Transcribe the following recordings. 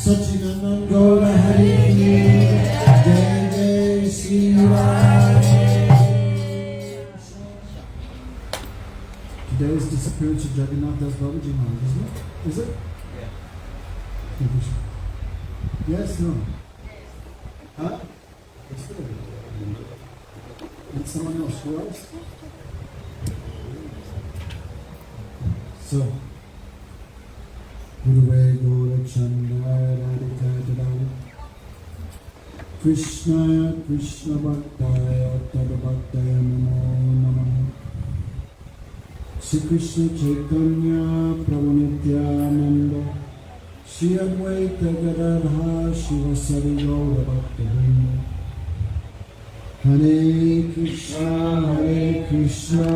Sachinandan Gaura Hari Ki Jai Jai Shri Radhe. Today is Disappearance of Jagannath Das Babaji Maharaj, isn't it? Is it? Yeah. Yes, no? Huh? It's good. And someone else, who else? So, Guruvai Gaurachandaya Radhikaya Krishnaya Krishna Bhaktaya Tadabhaktaya Namo Namaha Shri Krishna Chaitanya Prabhu Nityananda Shri Advaita Gadadhara Shivasari Gaura Bhaktivinoda Hare Krishna Krishna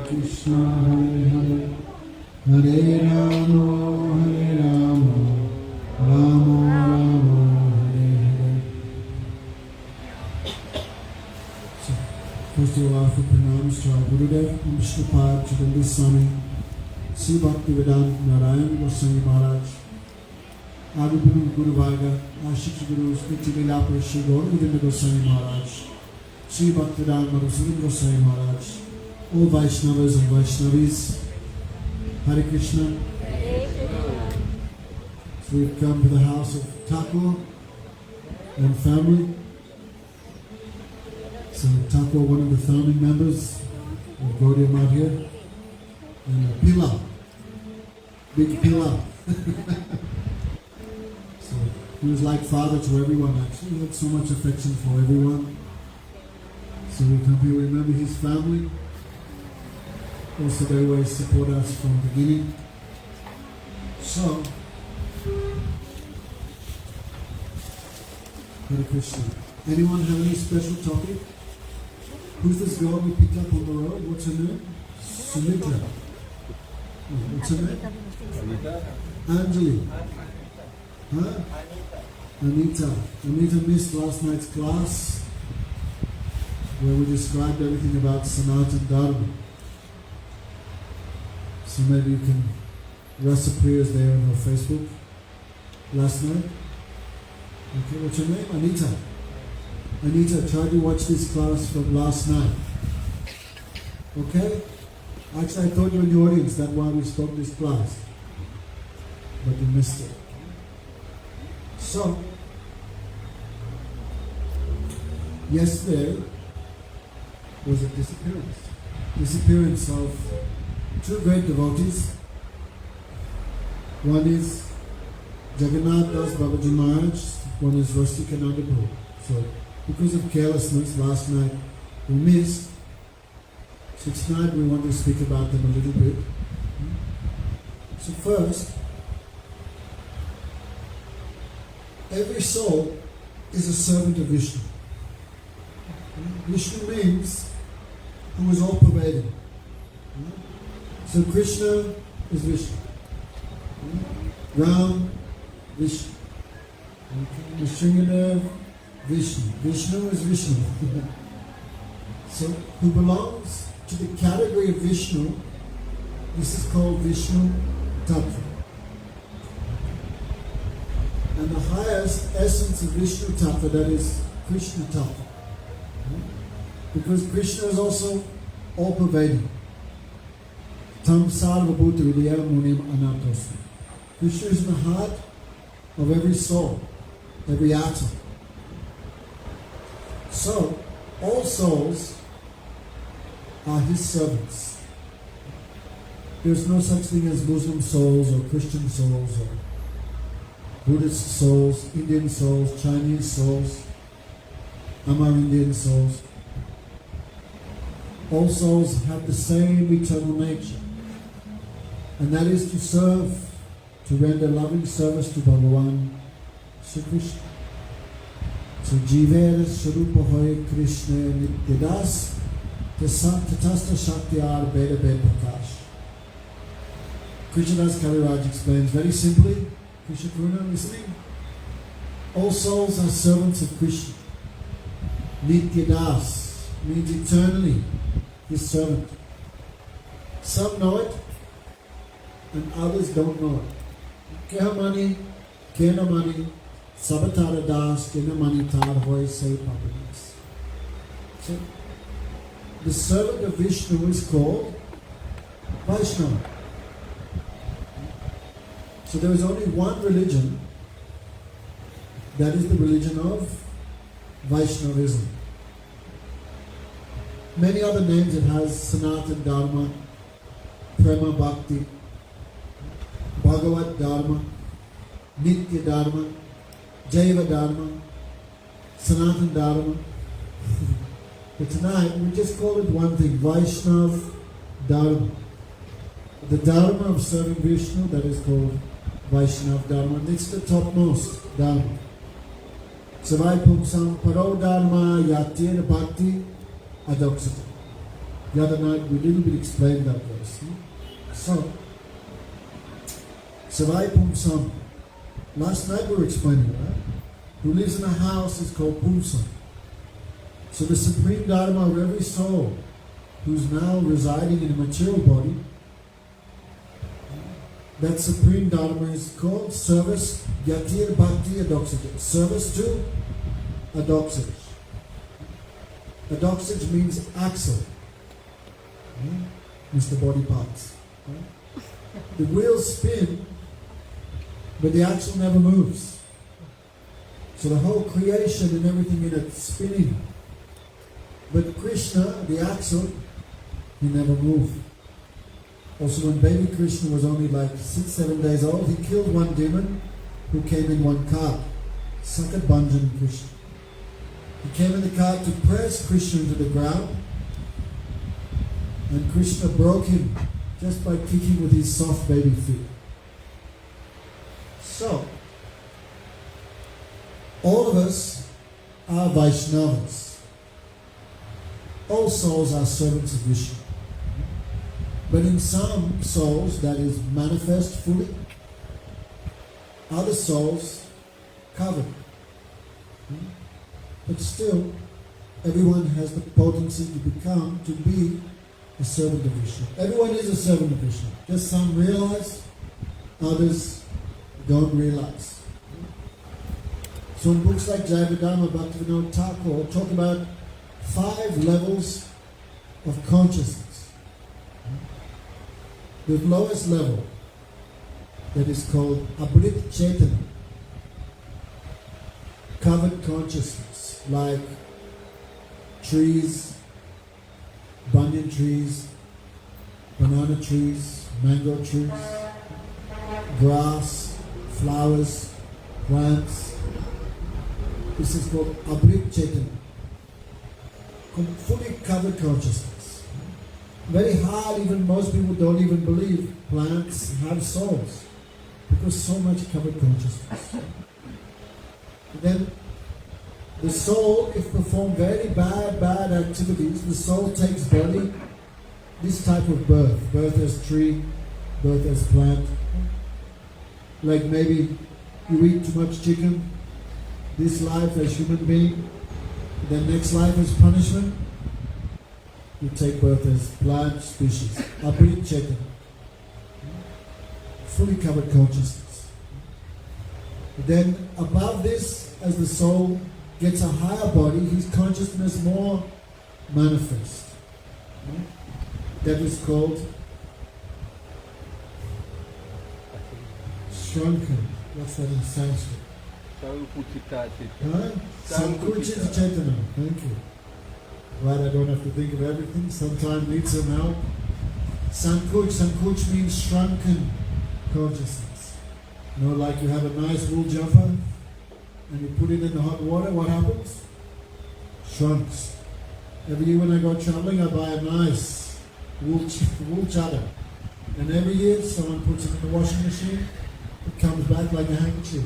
Krishna Hare Hare Hare Rama Rama Rama Hare Hare. So, first of all, offer pranams to our Gurudev and Vishnupad Chaitanya Swami, Sri Bhaktivedanta Narayan Goswami Maharaj, Adipuru Guru Varga, Ashik Guru Smriti Lila Shri Gauravidanda Goswami Maharaj, Sri Bhaktivedanta Madhusudan Goswami Maharaj, all Vaishnavas and Vaishnavis, Hare Krishna. So we've come to the house of Thakur and family. So Thakur, one of the founding members of Gaudiya Math here, and a pillar, big pillar. So he was like father to everyone actually. He had so much affection for everyone. So we come here, remember his family. Also they always support us from the beginning. So, Hare Krishna. Anyone have any special topic? Who's this girl we picked up on the road? What's her name? Sumitra. What's her name? Anjali. Huh? Anita. Anita missed last night's class where we described everything about Sanatana Dharma. So maybe you can Rasa prayers there on her Facebook last night. Okay, what's your name? Anita. Anita, try to watch this class from last night. Okay? Actually, I thought you were in the audience, that's why we stopped this class. But you missed it. So, yesterday was a disappearance. Disappearance of two great devotees. One is Jagannath Das Babaji Maharaj, one is Rasikananda Prabhu. So, because of carelessness, last night we missed. So tonight we want to speak about them a little bit. So first, every soul is a servant of Vishnu. Vishnu means who is all pervading. So Krishna is Vishnu. Ram, Vishnu. Nrsimhadev, Vishnu. Vishnu is Vishnu. So who belongs to the category of Vishnu, this is called Vishnu Tattva. And the highest essence of Vishnu Tattva, that is Krishna Tattva. Because Krishna is also all pervading. Tam sarva bhuta vidya munim anatosmi. Krishna is in the heart of every soul, every atom. So, all souls are his servants. There's no such thing as Muslim souls or Christian souls or Buddhist souls, Indian souls, Chinese souls, Amerindian souls. All souls have the same eternal nature, and that is to serve, to render loving service to Bhagavan Shri Krishna. So Jiver Swarupa Hoy Krishna Nityadas Tatasta Shaktiyar Veda Ved Prakash. Krishnadas Kaviraj explains very simply, Krishna Karuna, listening? All souls are servants of Krishna. Nityadas means eternally his servant. Some know it and others don't know it. Kehmani Kenamani Sabatara Das Kenamani Tar Hoy Say Papanis. So the servant of Vishnu is called Vaishnava. So there is only one religion, that is the religion of Vaishnavism. Many other names it has: Sanatana Dharma, Prema Bhakti, Bhagavad Dharma, Nitya Dharma, Jaiva Dharma, Sanatana Dharma. But tonight we just call it one thing: Vaishnava Dharma. The Dharma of serving Vishnu, that is called Vaishnava Dharma, and it's the topmost Dharma. Savai Pumsam Paro Dharma Yatir Bhakti Adoksata. The other night we little bit explained that verse. So, Savai Pumsam. Last night we were explaining it, right? Who lives in a house is called Pumsam. So the supreme Dharma of every soul who's now residing in a material body, that supreme Dharma is called service Yatir Bhakti Adoksata. Service to adoxage. Adoxage means axle. Mr. Body Parts. The wheels spin, but the axle never moves. So the whole creation and everything in it spinning. But Krishna, the axle, he never moved. Also when baby Krishna was only like 6-7 days old, he killed one demon who came in one cart. Sakat Bhanjan Krishna. He came in the cart to press Krishna into the ground, and Krishna broke him just by kicking with his soft baby feet. So, all of us are Vaishnavas. All souls are servants of Vishnu. But in some souls that is manifest fully, other souls covered. But still, everyone has the potency to be a servant of Vishnu. Everyone is a servant of Vishnu. Just some realize, others don't realize. So in books like Jagannath, Bhaktivinoda Thakur talk about 5 levels of consciousness. The lowest level, that is called Abrit Chaitanya, covered consciousness, like trees, banyan trees, banana trees, mango trees, grass, flowers, plants. This is called Abrit Chaitanya, fully covered consciousness. Very hard, even most people don't even believe plants have souls, because so much covered consciousness. And then the soul, if perform very bad activities, the soul takes body, this type of birth as tree, birth as plant. Like maybe you eat too much chicken, this life as human being, then next life as punishment, you take birth as plant species. Abrit Chaitanya. Fully covered consciousness. Then above this, as the soul gets a higher body, his consciousness more manifest. That is called shrunken. What's that in Sanskrit? Sankuchita Chaitanya. Thank you. Right, I don't have to think of everything. Sometimes need some help. Sankuch means shrunken consciousness. You know, like you have a nice wool jumper and you put it in the hot water, what happens? Shrunks. Every year when I go traveling, I buy a nice wool chadar. And every year someone puts it in the washing machine, it comes back like a handkerchief.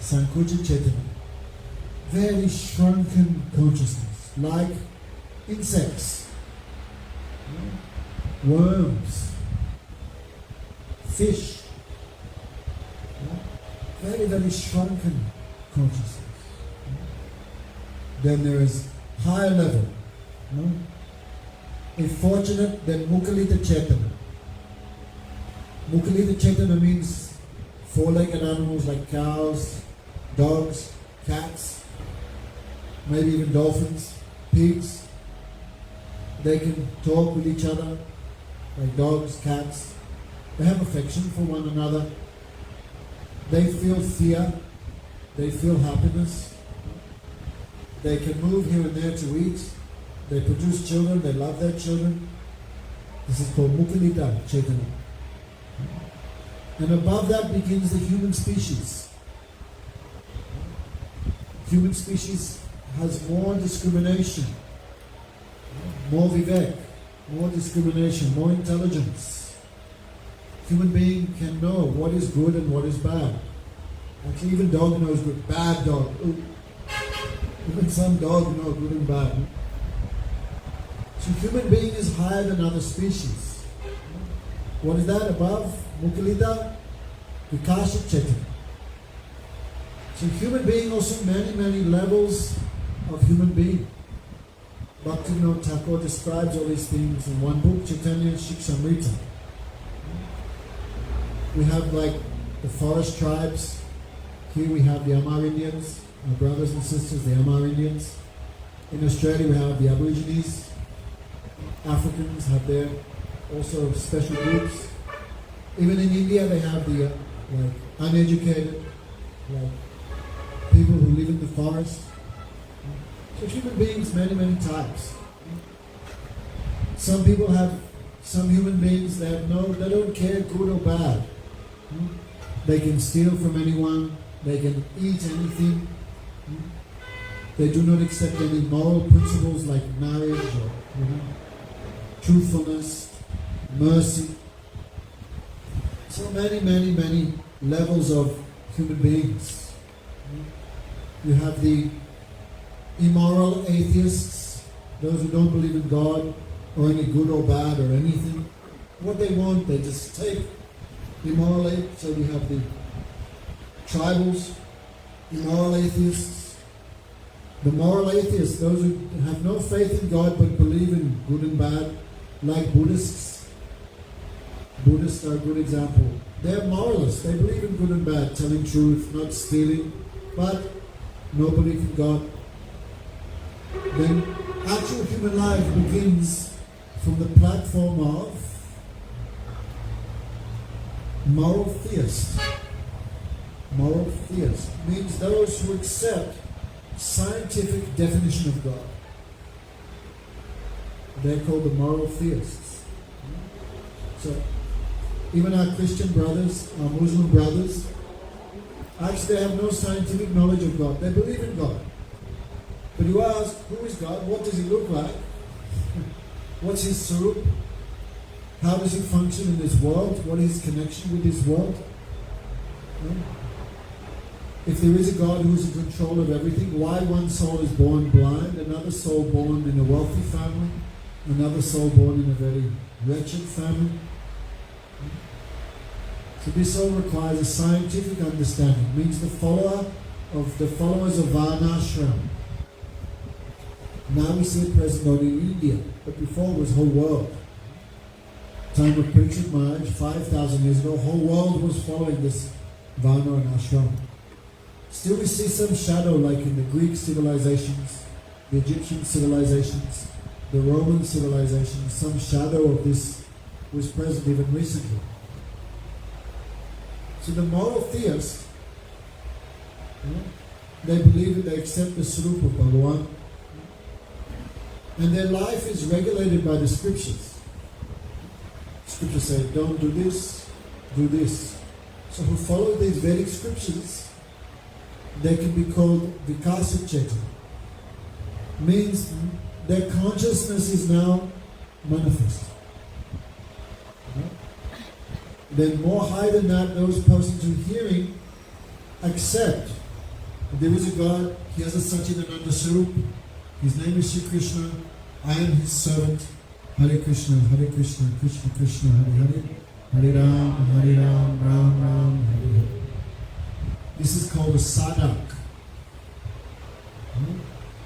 Sankuchita Chaitanya. Very shrunken consciousness, like insects, worms, fish. Very, very shrunken consciousness. Then there is higher level. A fortunate, then Mukhalita Chaitanya. Mukhalita Chaitanya means four-legged animals like cows, dogs, cats, maybe even dolphins, pigs. They can talk with each other like dogs, cats. They have affection for one another. They feel fear. They feel happiness. They can move here and there to eat. They produce children. They love their children. This is called Mukhalita Chaitanya. And above that begins the human species. Human species has more discrimination, more vivek, more discrimination, more intelligence. Human being can know what is good and what is bad. Actually, even dog knows good. Bad dog. Ooh. Even some dog know good and bad. So human being is higher than other species. What is that above? Mukhalita, Vikasa Chaitanya. So human being also many levels of human being. Bhaktivinoda Thakur describes all these things in one book, Chaitanya Shikshamrita. We have like the forest tribes. Here we have the Amar Indians, our brothers and sisters, the Amar Indians. In Australia we have the Aborigines. Africans have their also special groups. Even in India they have the like uneducated, like people who live in the forest. So human beings, many types. Some human beings they don't care good or bad. They can steal from anyone, they can eat anything. They do not accept any moral principles like marriage or truthfulness, mercy. So many levels of human beings. You have the immoral atheists, those who don't believe in God or any good or bad or anything. What they want, they just take immorally. So we have the tribals, immoral atheists. The moral atheists, those who have no faith in God but believe in good and bad, like Buddhists. Buddhists are a good example. They're moralists. They believe in good and bad, telling truth, not stealing, but no belief in God. Then actual human life begins from the platform of moral theist. Moral theist means those who accept scientific definition of God. They're called the moral theists. So even our Christian brothers, our Muslim brothers, actually they have no scientific knowledge of God. They believe in God. But you ask, who is God? What does he look like? What's his surup? How does he function in this world? What is his connection with this world? If there is a God who is in control of everything, why one soul is born blind, another soul born in a wealthy family, another soul born in a very wretched family? So this all requires a scientific understanding. It means the followers of Varnashram. Now we see it present only in India, but before it was whole world. Time of Parikshit Maharaj, 5,000 years ago, whole world was following this Varna and Ashram. Still we see some shadow like in the Greek civilizations, the Egyptian civilizations, the Roman civilizations. Some shadow of this was present even recently. So the moral theists, they believe that they accept the Sarup of Bhagavan, and their life is regulated by the scriptures. Scriptures say, don't do this, do this. So who follow these Vedic scriptures, they can be called Vikasa Chaitanya. Means their consciousness is now manifest. Then more high than that, those persons who hearing accept there is a God, he has a Satchidananda Sarup, his name is Shri Krishna, I am his servant, Hare Krishna, Krishna Krishna, Hare Hare, Hare Ram, Ram Ram, Hare Hare. This is called a Sadak.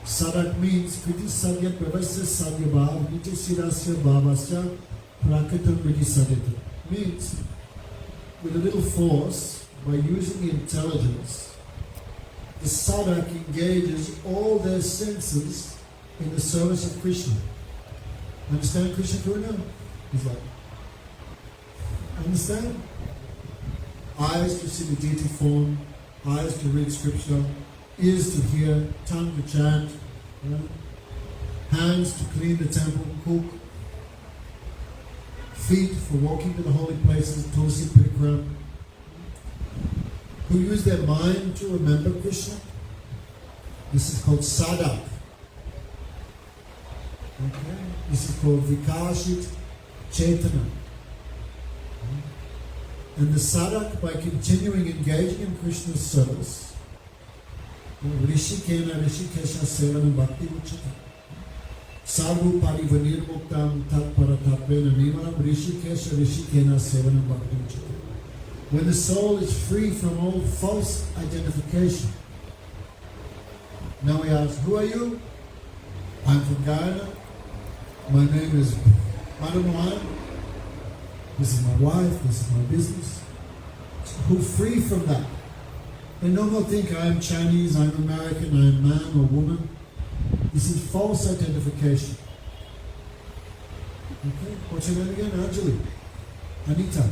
Sadak means Kriti Sadya Pravasya Sadya Bhav, Niti Sirasya Bhavasya, Prakritam Kriti Sadyata. Means with a little force, by using intelligence, the sadhak engages all their senses in the service of Krishna. Understand Krishna Karuna? He's like, understand? Eyes to see the deity form, eyes to read scripture, ears to hear, tongue to chant, hands to clean the temple, cook, feet for walking to the holy places, Tulsi Pirikram, who use their mind to remember Krishna. This is called sadhak. Okay? This is called vikashit chaitana. And the sadhak, by continuing engaging in Krishna's service, Rishikena Rishikesha Sevanam Bhakti Uchata. Sadhu Parivanir Muktam Tat Paratapena Nimanam Rishikesha Rishikena Sevanam Bhakti Uchata. When the soul is free from all false identification. Now we ask, who are you? I'm from Guyana. My name is Madam. This is my wife, this is my business. Who free from that? They no more think I'm Chinese, I'm American, I'm man or woman. This is false identification. Okay, what's your name again? Anjali. Anita.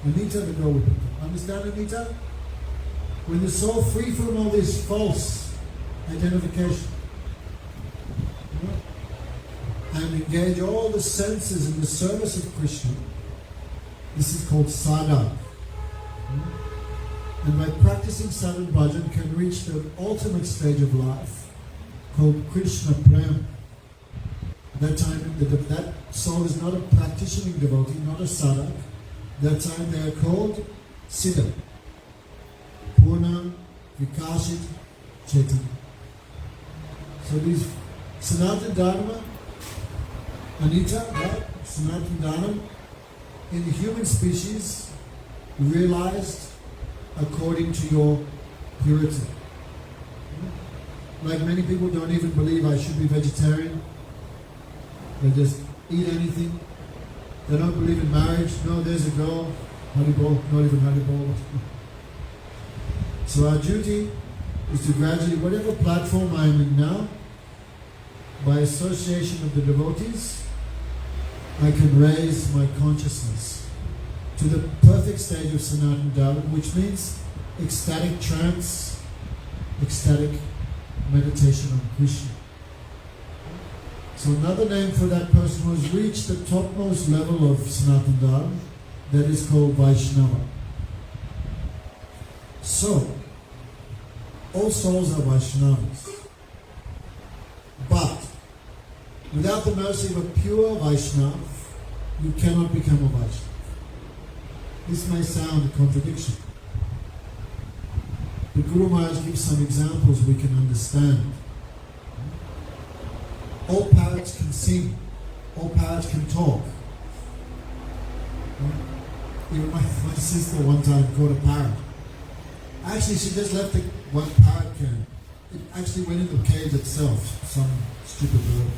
Anita the girl with it. Understand, Anita? When the soul free from all this false identification, and engage all the senses in the service of Krishna, this is called sadhak. And by practicing sadhan bhajan can reach the ultimate stage of life called Krishna Prem. That time that soul is not a practicing devotee, not a sadhak. That time they are called Siddha. Purna, Vikashit, Chaitanya. So these Sanatana Dharma, Anita, right? Sanatana Dharma, in the human species, realized according to your purity. Like many people don't even believe I should be vegetarian. They just eat anything. They don't believe in marriage. No, there's a girl. Haribol, not even Haribol. So our duty is to gradually, whatever platform I am in now, by association of the devotees, I can raise my consciousness to the perfect stage of Sanatana Dharma, which means ecstatic trance, ecstatic meditation on Krishna. So another name for that person who has reached the topmost level of Sanatana Dharma, that is called Vaishnava. So, all souls are Vaishnavas. But, without the mercy of a pure Vaishnava, you cannot become a Vaishnava. This may sound a contradiction. The Guru Maharaj gives some examples we can understand. All parrots can sing. All parrots can talk. Even my sister one time caught a parrot. Actually, she just left the one parrot can. It actually went in the cage itself, some stupid bird.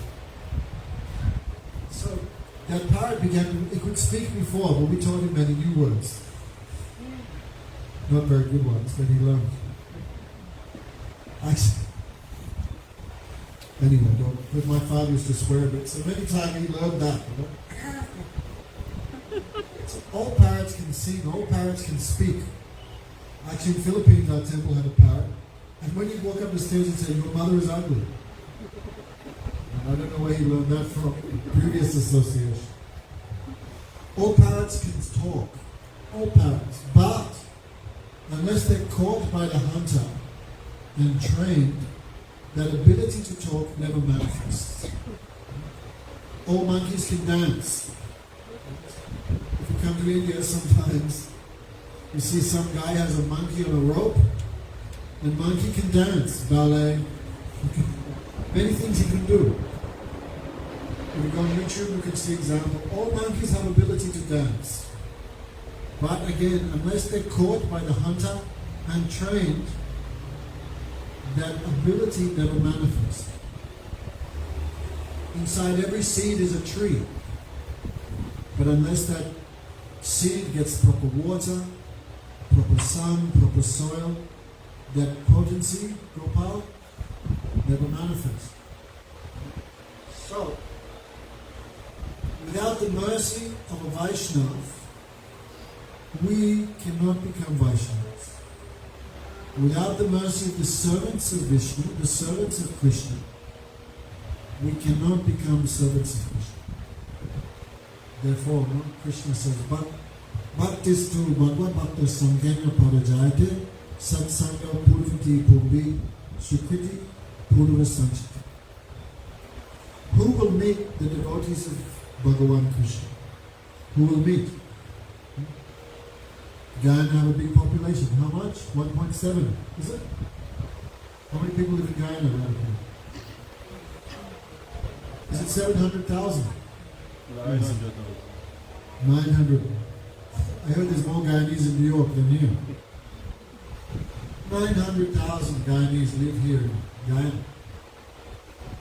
So that parrot it could speak before, but we taught him many new words. Not very good ones, but he learned. Actually, anyway, but my father used to swear a bit, so many times he learned that. So all parrots can sing, all parrots can speak. Actually, in the Philippines, our temple had a parrot. And when you walk up the stairs and say, your mother is ugly. And I don't know where he learned that from, previous association. All parrots can talk. All parrots. But, unless they're caught by the hunter and trained, that ability to talk never manifests. All monkeys can dance. If you come to India sometimes, you see some guy has a monkey on a rope, and monkey can dance, ballet, many things he can do. If you go on YouTube, you can see example. All monkeys have ability to dance. But again, unless they're caught by the hunter and trained, that ability never manifests. Inside every seed is a tree. But unless that seed gets proper water, proper sun, proper soil, that potency, Gopal, never manifests. So, without the mercy of a Vaishnava, we cannot become Vaishnavas. Without the mercy of the servants of Vishnu, the servants of Krishna, we cannot become servants of Krishna. Therefore, Krishna says, Bhaktistu Bhagavad Bhakta Sangena Parajayate Satsanga Purvati Pumbi Sukriti Purva Sanchita. Who will meet the devotees of Bhagavan Krishna? Who will meet? Guyana have a big population. How much? 1.7, is it? How many people live in Guyana around here? Is it 700,000? 900,000. 900. I heard there's more Guyanese in New York than here. 900,000 Guyanese live here in Guyana.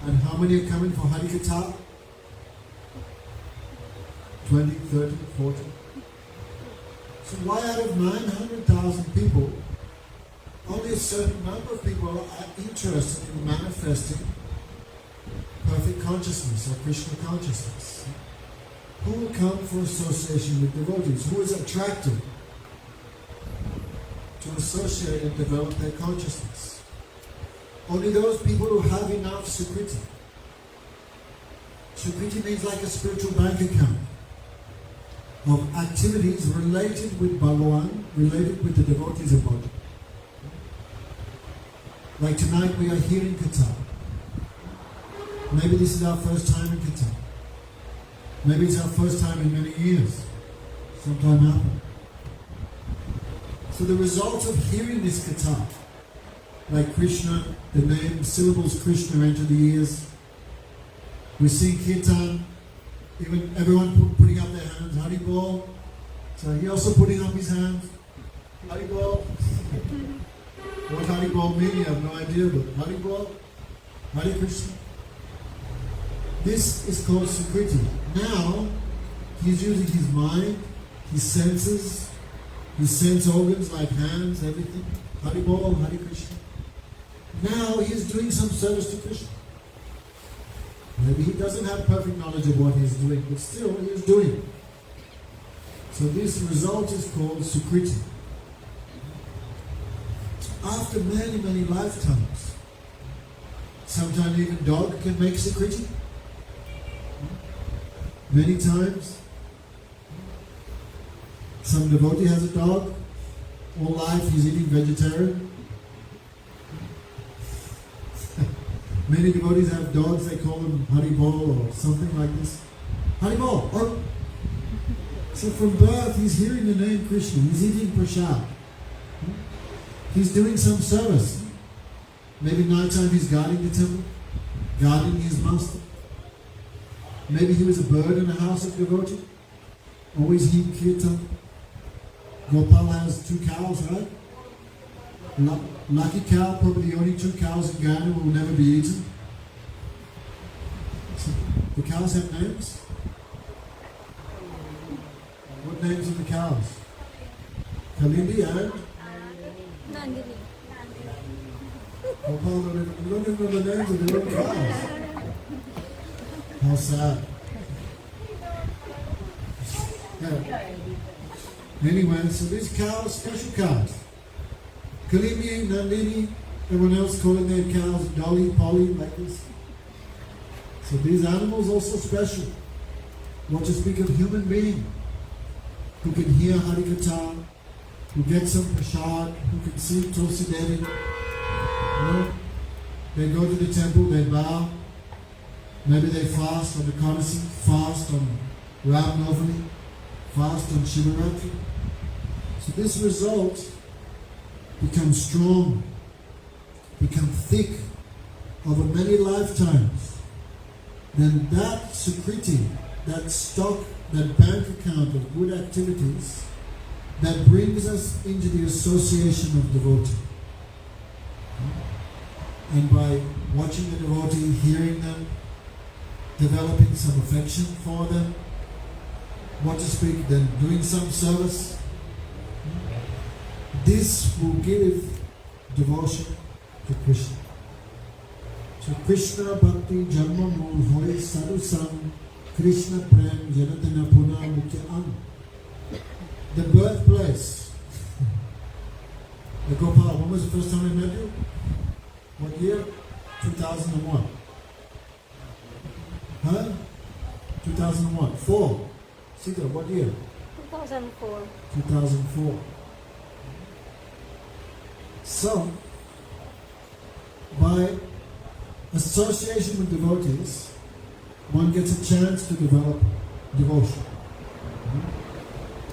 And how many are coming for Harikatha? 20, 30, 40. So why out of 900,000 people, only a certain number of people are interested in manifesting perfect consciousness or Krishna consciousness? Who will come for association with devotees? Who is attracted to associate and develop their consciousness? Only those people who have enough sukriti. Sukriti means like a spiritual bank account of activities related with Bhagavan, related with the devotees of Bhagavan. Like tonight we are hearing Katha. Maybe this is our first time in Katha. Maybe it's our first time in many years. Sometime happened. So the result of hearing this Katha, like Krishna, the name, syllables Krishna enter the ears. We sing Kirtan, even everyone putting up their hands, Hari Bol. So he also putting up his hands, Hari Bol. What Hari Bol means, I have no idea, but Hari Bol, Hari Krishna. This is called Sukriti. Now, he's using his mind, his senses, his sense organs like hands, everything. Hari Bol, Hari Krishna. Now he's doing some service to Krishna. Maybe he doesn't have perfect knowledge of what he's doing, but still he is doing it. So this result is called Sukriti. After many, many lifetimes, sometimes even dog can make Sukriti. Many times, some devotee has a dog. All life he's eating vegetarian. Many devotees have dogs, they call them Hari Bol or something like this. Hari Bol! Oh. So from birth he's hearing the name Krishna, he's eating prasad. He's doing some service. Maybe nighttime he's guarding the temple, guarding his master. Maybe he was a bird in a house of devotee, always hearing kirtan. Gopal has 2 cows, right? Lucky cow, probably the only 2 cows in Ghana will never be eaten. So the cows have names? What names are the cows? Kalindi and? Nandini. Gopal, you don't even know the names of their own cows. How sad. Yeah. Anyway, so these cows, special cows. Kalini, Nandini, everyone else calling their cows Dolly, Polly, like this. So these animals also special. Not to speak of human being who can hear Harikatha, who get some prasad, who can see Tulsi Devi. You know, they go to the temple, they bow. Maybe they fast on the Ekadasi, fast on Ram Navami, fast on Shivaratri. So this result becomes strong, become thick over many lifetimes. Then that Sukriti, that stock, that bank account of good activities, that brings us into the association of devotee. And by watching the devotee, hearing them, developing some affection for them, what to speak, then doing some service, this will give devotion to Krishna. So Krishna Bhakti Janma Mool Hoy Sadhu-sanga Krishna Prem Janatana Puna Mukhya Ang. The birthplace. The Gopal, when was the first time I met you? What year? 2001. Huh? 2001. 4. Sita, what year? 2004. 2004. So, by association with devotees, one gets a chance to develop devotion.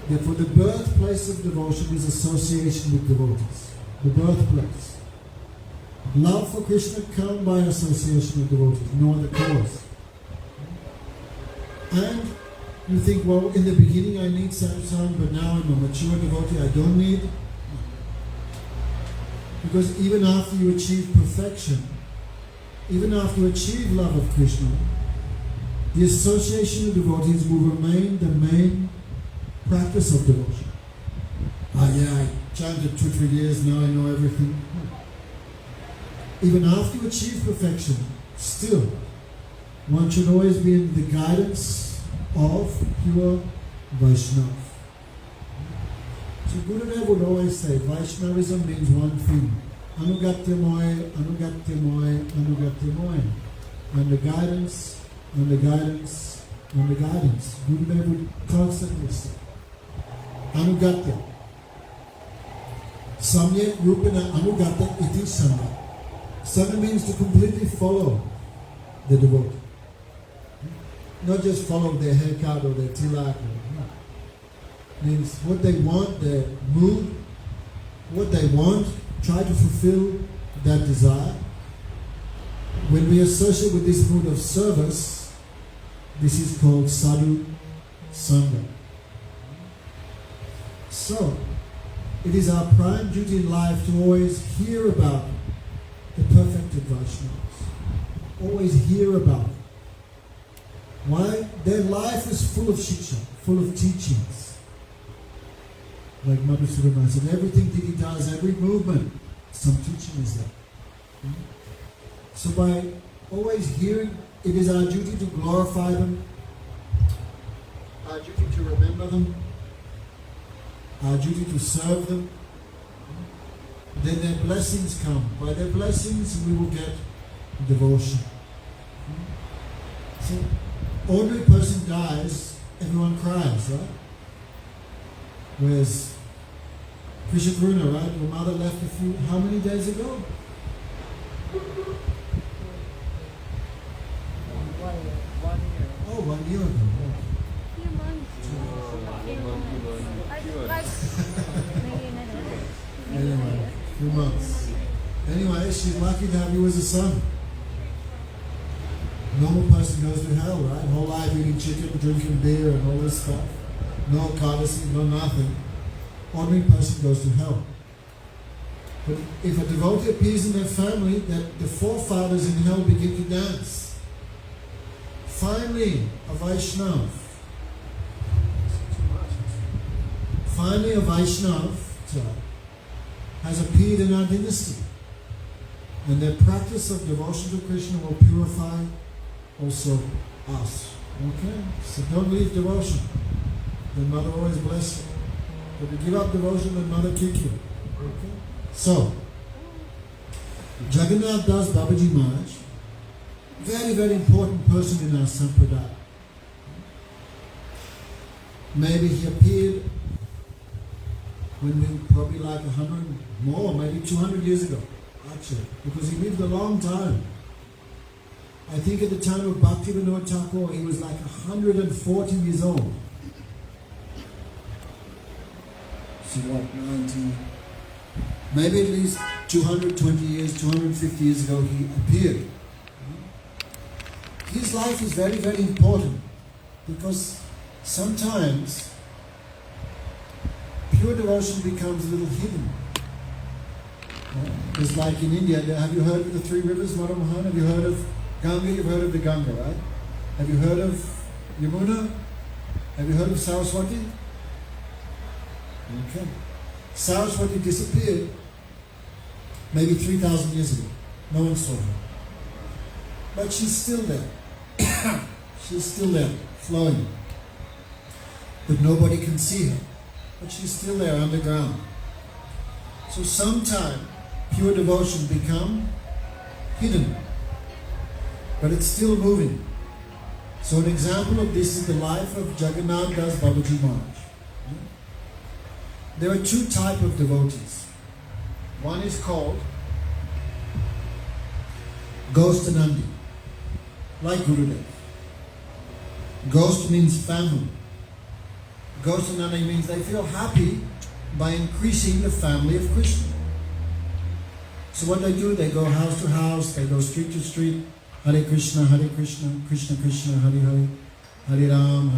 Therefore, the birthplace of devotion is association with devotees. The birthplace. Love for Krishna comes by association with devotees, no other cause. And you think, well, in the beginning I need Sadhu-sanga, but now I'm a mature devotee, I don't need. Because even after you achieve perfection, even after you achieve love of Krishna, the association with devotees will remain the main practice of devotion. I chanted 2-3 years, now I know everything. Even after you achieve perfection, still, one should always be in the guidance of pure Vaishnava. So Gurudev would always say, Vaishnavism means one thing. Anugatyamoy, Anugatyamoy, Anugatyamoy. And the guidance, and the guidance, and the guidance. Gurudev would constantly say, Anugatya. Samyak Rupana Anugata iti Sangha. Sangha means to completely follow the devotee. Not just follow their haircut or their tilak. Means what they want, their mood, what they want, try to fulfill that desire. When we associate with this mood of service, this is called Sadhu-sanga. So, it is our prime duty in life to always hear about the perfected Vaishnavas. Always hear about it. Why? Their life is full of shiksha, full of teachings. Like Madhusudana said, everything that he does, every movement, some teaching is there. So by always hearing, it is our duty to glorify them, our duty to remember them, our duty to serve them. Then their blessings come. By their blessings we will get devotion. So, ordinary person dies, everyone cries, right? Whereas Krishna Karuna, right? Your mother left how many days ago? 1 year. Oh, 1 year ago. Anyway, few months. Anyway, she's lucky to have you as a son. Normal person goes to hell, right? Whole life eating chicken, drinking beer and all this stuff. No courtesy, no nothing. Ordinary person goes to hell. But if a devotee appears in their family, that the forefathers in hell begin to dance. Finally, a Vaishnava. Finally, a Vaishnava has appeared in our dynasty. And their practice of devotion to Krishna will purify also us. Okay? So don't leave devotion. Then Mother always bless you. But if you give up devotion, then Mother kick you. Okay? So, Jagannath Das Babaji Maharaj, very, very important person in our Sampradaya. Maybe he appeared when we probably like 100 more, maybe 200 years ago, actually, because he lived a long time. I think at the time of Bhaktivinoda Thakur, he was like 140 years old. So what, 90? Maybe at least 220 years, 250 years ago he appeared. His life is very, very important because sometimes pure devotion becomes a little hidden. It's like in India, have you heard of the three rivers, Maharaj? Have you heard of Ganga? You've heard of the Ganga, right? Have you heard of Yamuna? Have you heard of Saraswati? Okay. Saraswati disappeared maybe 3,000 years ago. No one saw her. But she's still there. She's still there, flowing. But nobody can see her. But she's still there underground. So sometime pure devotion become hidden. But it's still moving. So an example of this is the life of Jagannath Das Babaji Maharaj. There are two types of devotees. One is called Ghost Anandi, like Gurudev. Ghost means family. Ghost Anandi means they feel happy by increasing the family of Krishna. So what they do, they go house to house, they go street to street, Hare Krishna, Krishna Krishna, Hare Hare, Hare Ram,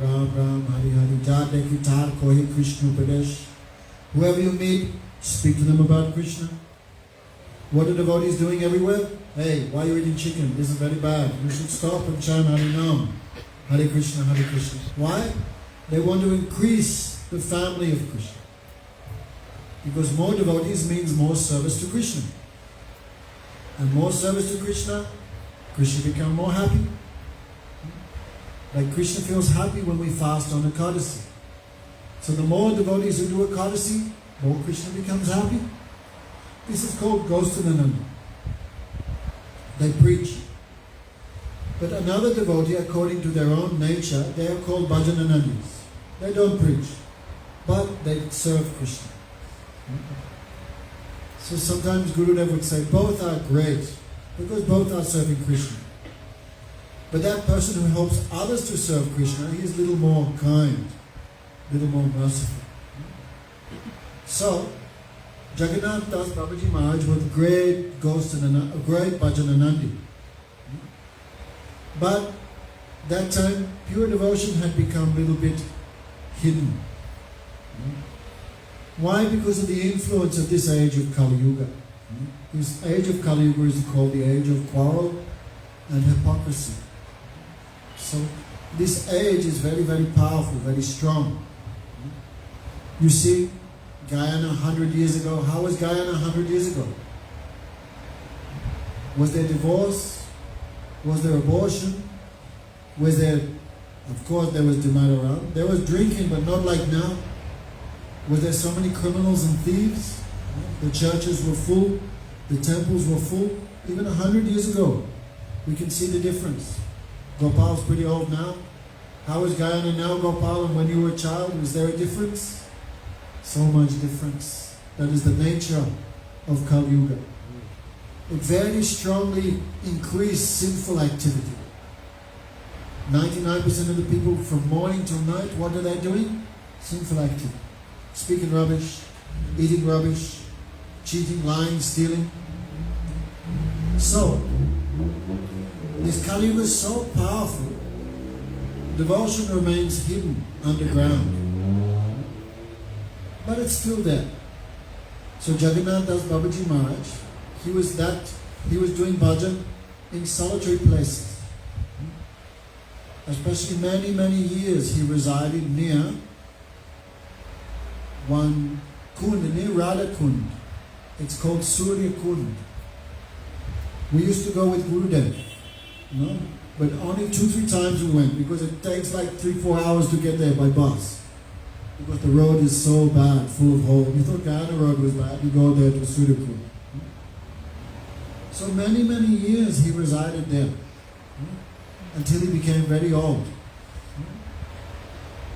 Ram Ram, Hare Hare, Jate Kitar, Kohi Krishna Pradesh. Whoever you meet, speak to them about Krishna. What are devotees doing everywhere? Hey, why are you eating chicken? This is very bad. You should stop and chant Hare Nam, Hare Krishna, Hare Krishna. Why? They want to increase the family of Krishna. Because more devotees means more service to Krishna. And more service to Krishna, Krishna becomes more happy. Like Krishna feels happy when we fast on Ekadasi. So the more devotees who do Ekadasi, more Krishna becomes happy. This is called Ghostanananda. They preach. But another devotee, according to their own nature, they are called Bhajananandis. They don't preach, but they serve Krishna. So sometimes Gurudev would say, both are great, because both are serving Krishna. But that person who helps others to serve Krishna, he is a little more kind, a little more merciful. So, Jagannath Das Babaji Maharaj was a great ghost and a great Bhajananandi. But that time, pure devotion had become a little bit hidden. Why? Because of the influence of this age of Kali Yuga. This age of Kali Yuga is called the age of quarrel and hypocrisy. So this age is very, very powerful, very strong. You see, Guyana 100 years ago, how was Guyana 100 years ago? Was there divorce? Was there abortion? Was there, of course there was demand around. There was drinking, but not like now. Was there so many criminals and thieves? The churches were full, the temples were full. Even 100 years ago, we can see the difference. Gopal's pretty old now. How is Guyana now, Gopal, and when you were a child? Was there a difference? So much difference. That is the nature of Kali Yuga. It very strongly increased sinful activity. 99% of the people from morning till night, what are they doing? Sinful activity. Speaking rubbish, eating rubbish, cheating, lying, stealing. So, this Kali Yuga is so powerful, devotion remains hidden underground. But it's still there. So Jagannath Das Babaji Maharaj, he was doing bhajan in solitary places. Especially many, many years he resided near one kund, near Radha Kund. It's called Surya Kund. We used to go with Gurudev, but only 2-3 times we went because it takes like 3-4 hours to get there by bus. Because the road is so bad, full of holes. You thought Guyana road was bad, you go there to Surya Kund. So many, many years he resided there until he became very old.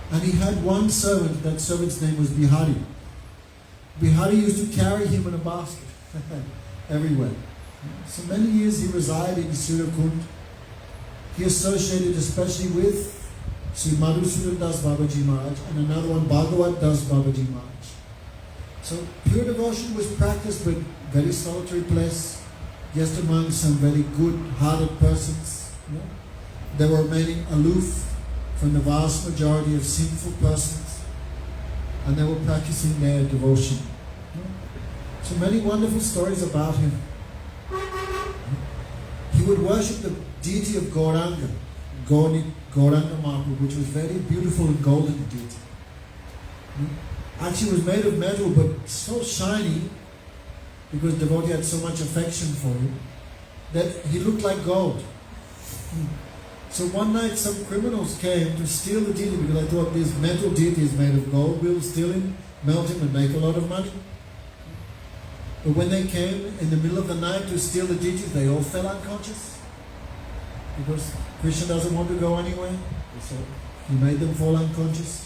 And he had one servant, that servant's name was Bihari. Bihari used to carry him in a basket everywhere. So many years he resided in Surya Kund. He associated especially with Sri Madhusudan Das Babaji Maharaj and another one, Bhagavat Das Babaji Maharaj. So pure devotion was practiced with very solitary place, just among some very good-hearted persons. They were remaining aloof from the vast majority of sinful persons, and they were practicing their devotion. So many wonderful stories about him. He would worship the deity of Gauranga, Gauranga Mahaprabhu, which was very beautiful and golden deity. Actually, it was made of metal, but so shiny, because devotee had so much affection for him, that he looked like gold. So one night some criminals came to steal the deity, because I thought this metal deity is made of gold, we'll steal him, melt him and make a lot of money. But when they came in the middle of the night to steal the deity, they all fell unconscious. Because Krishna doesn't want to go anywhere, so he made them fall unconscious.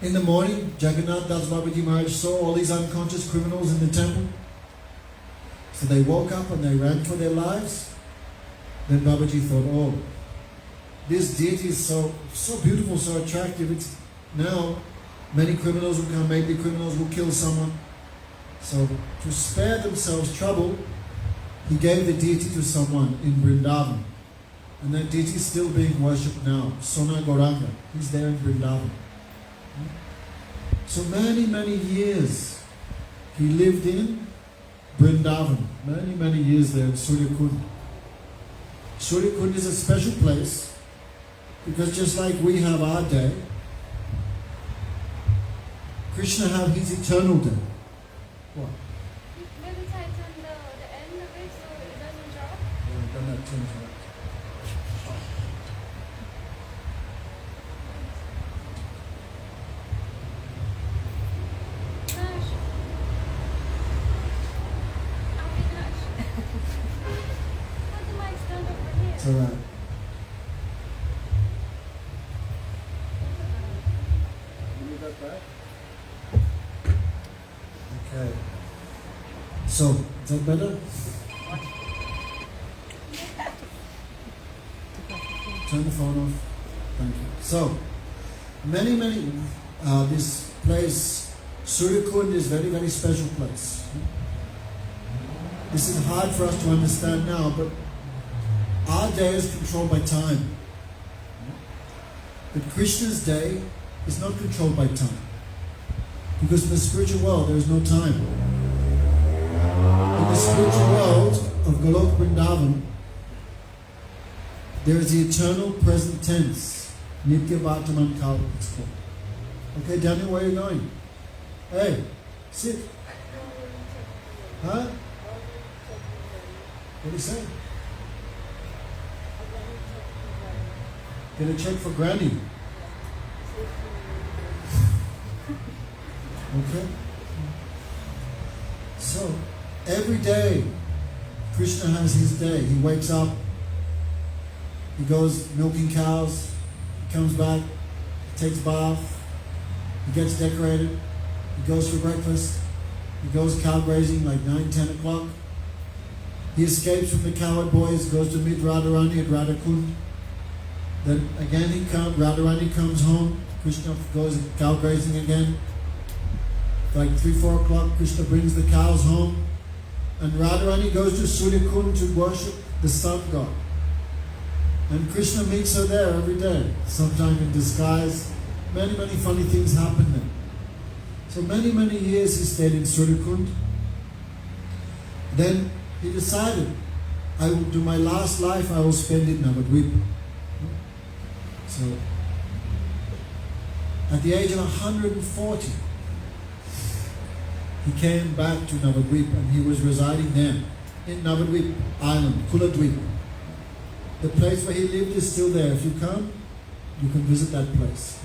In the morning, Jagannath Das Babaji Maharaj saw all these unconscious criminals in the temple. So they woke up and they ran for their lives. Then Babaji thought, oh, this deity is so beautiful, so attractive. It's now many criminals will come, maybe criminals will kill someone. So to spare themselves trouble, he gave the deity to someone in Vrindavan. And that deity is still being worshipped now, Sona Gauranga. He's there in Vrindavan. So many years he lived in Vrindavan. Many years there in Suryakund. Suryakund is a special place because just like we have our day, Krishna have his eternal day. What? Maybe tight on the end of it so it doesn't drop. Yeah, don't have change that. Gosh. I'll be gosh. How do I stand over here? It's alright. You need that back? Okay. So, is that better? Turn the phone off. Thank you. So, this place, Suryakund is very special place. This is hard for us to understand now, but our day is controlled by time. But Krishna's day is not controlled by time. Because in the spiritual world, there is no time. In the spiritual world of Golok Vrindavan, there is the eternal present tense. Nitya Vartaman Kal, it's called. Okay, Daniel, where are you going? Hey, sit. Huh? What do you say? Get a check for Granny. Okay? So, every day, Krishna has his day. He wakes up, he goes milking cows, he comes back, he takes bath, he gets decorated, he goes for breakfast, he goes cow grazing like 9, 10 o'clock. He escapes from the cowherd boys, goes to meet Radharani at Radhakund. Then again Radharani comes home, Krishna goes cow grazing again. Like 3, 4 o'clock, Krishna brings the cows home, and Radharani goes to Suryakund to worship the sun god. And Krishna meets her there every day, sometimes in disguise. Many funny things happen there. So many years he stayed in Suryakund. Then he decided, I will do my last life, I will spend it in Navadvip. So, at the age of 140, he came back to Navadvip and he was residing there in Navadvip Island, Kuladvip. The place where he lived is still there. If you come, you can visit that place.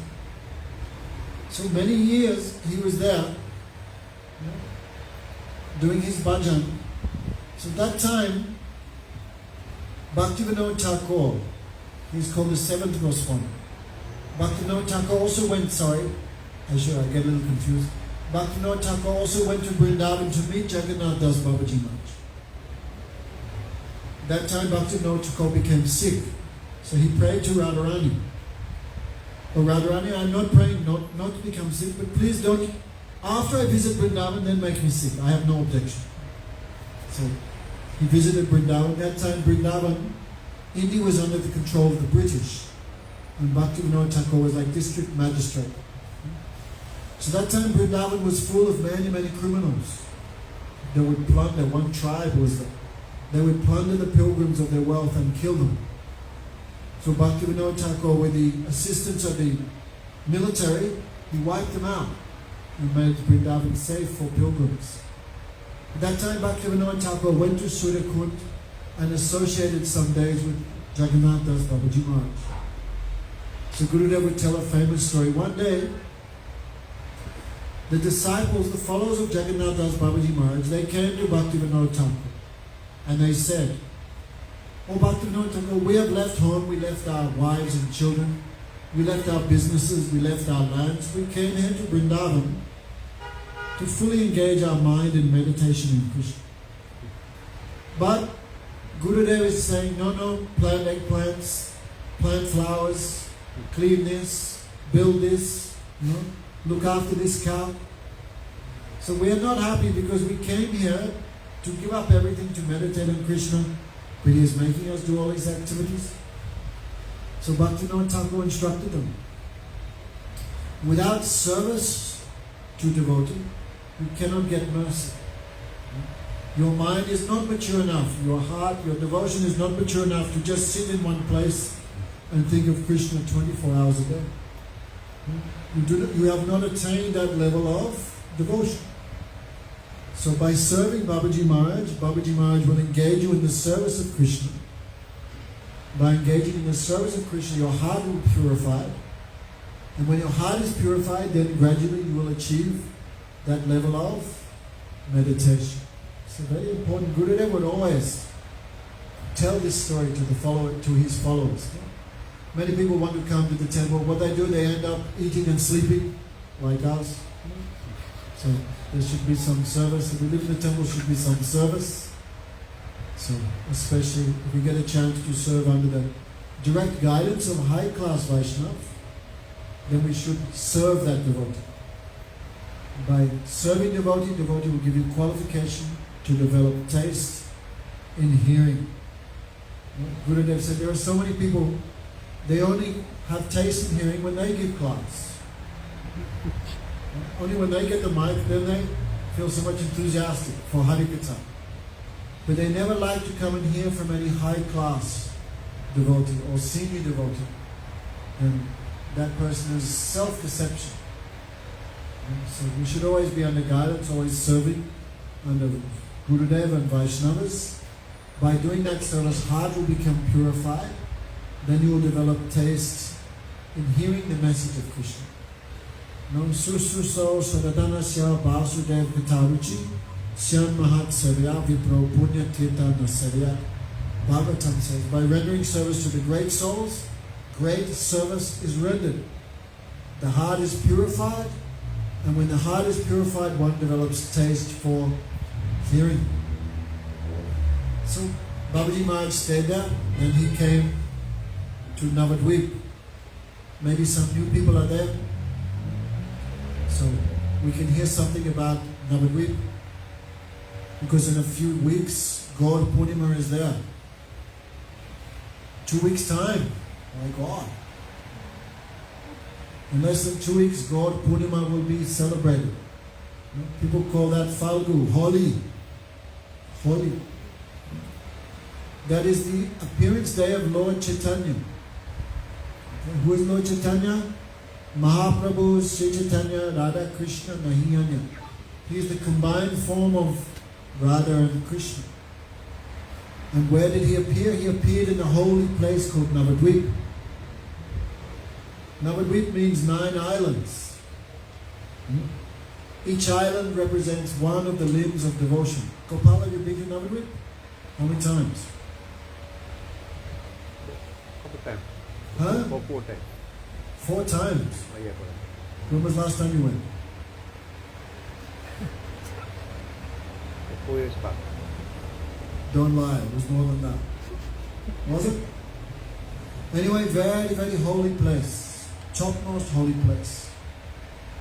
So many years he was there doing his bhajan. So that time, Bhaktivinoda Thakur, he's called the 7th Goswami. Bhaktivinoda Thakur also went, I get a little confused. Bhaktivinoda Thakur also went to Vrindavan to meet Jagannath Das Babaji Maharaj. That time Bhaktivinoda Thakur became sick. So he prayed to Radharani. Oh Radharani, I'm not praying not to become sick, but please don't, after I visit Vrindavan, then make me sick. I have no objection. So he visited Vrindavan. That time Vrindavan, India was under the control of the British. And Bhaktivinoda Thakur was like district magistrate. So that time Vrindavan was full of many criminals. They would plunder, one tribe was there. They would plunder the pilgrims of their wealth and kill them. So Bhaktivinoda Thakur, with the assistance of the military, he wiped them out. and made Vrindavan safe for pilgrims. At that time, Bhaktivinoda Thakur went to Sudakund and associated some days with Jagannath Das Babaji Maharaj. So Gurudev would tell a famous story. One day, the disciples, the followers of Jagannath Das Babaji Maharaj, they came to Bhaktivinoda Thakur and they said, "Oh Bhaktivinoda Thakur, we have left home, we left our wives and children, we left our businesses, we left our lands. We came here to Vrindavan to fully engage our mind in meditation in Krishna. But Gurudev is saying, no, plant eggplants, plant flowers, clean this, build this, look after this cow. So we are not happy because we came here to give up everything to meditate on Krishna, but he is making us do all these activities." So Bhaktivinoda Thakur instructed them, without service to devotee, you cannot get mercy. Your mind is not mature enough, your heart, your devotion is not mature enough to just sit in one place and think of Krishna 24 hours a day. You have not attained that level of devotion. So by serving Babaji Maharaj will engage you in the service of Krishna. By engaging in the service of Krishna, your heart will be purified. And when your heart is purified, then gradually you will achieve that level of meditation. It's very important. Gurudev would always tell this story to his followers. Many people want to come to the temple. What they do, they end up eating and sleeping like us. So there should be some service. If we live in the temple, there should be some service. So especially if we get a chance to serve under the direct guidance of high-class Vaishnava, then we should serve that devotee. By serving devotee will give you qualification to develop taste in hearing. Gurudev said there are so many people, they only have taste in hearing when they give class. Only when they get the mic, then they feel so much enthusiastic for Harikatha. But they never like to come and hear from any high-class devotee or senior devotee. And that person is self-deception. So we should always be under guidance, always serving under Gurudev and Vaishnavas. By doing that service, heart will become purified. Then you will develop taste in hearing the message of Krishna. Nam sususo sadadanasya vasudev kataruchi syam mahat sarya vipro punya tirtha nasarya. Bhagavatam says, by rendering service to the great souls, great service is rendered. The heart is purified, and when the heart is purified, one develops taste for hearing. So Babaji Maharaj stayed there, and he came to Navadvip. Maybe some new people are there. So we can hear something about Navadvip, because in a few weeks, Gaur Purnima is there. 2 weeks time, my God. In less than 2 weeks, Gaur Purnima will be celebrated. People call that Falgu, Holi. Holi. That is the appearance day of Lord Chaitanya. Who is Lord Chaitanya? Mahaprabhu, Sri Chaitanya, Radha Krishna, Nahiyanya. He is the combined form of Radha and Krishna. And where did he appear? He appeared in a holy place called Navadvip. Navadvip means 9 islands. Each island represents one of the limbs of devotion. Gopal, have you been to Navadvip? How many times? Couple times. Huh? 4 times. 4 times. Oh, yeah, correct. When was the last time you went? 4 years back. Don't lie, it was more than that. Was it? Anyway, very, very holy place. Topmost holy place.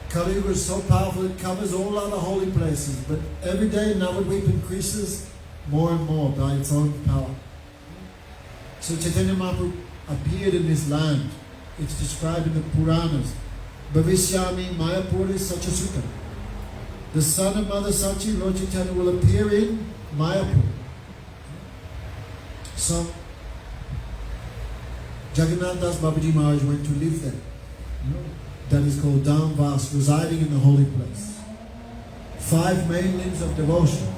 Kali Yuga is so powerful, it covers all other holy places. But every day Navadvip increases more and more by its own power. So Chaitanya Mahaprabhu appeared in this land. It's described in the Puranas. Bhavishyami Mayapur is Sachasuta. The son of Mother Sachi, Lord Chaitanya, will appear in Mayapur. So Jagannath Das Babaji Maharaj went to live there. that is called Dhamvas, residing in the holy place. 5 main limbs of devotion.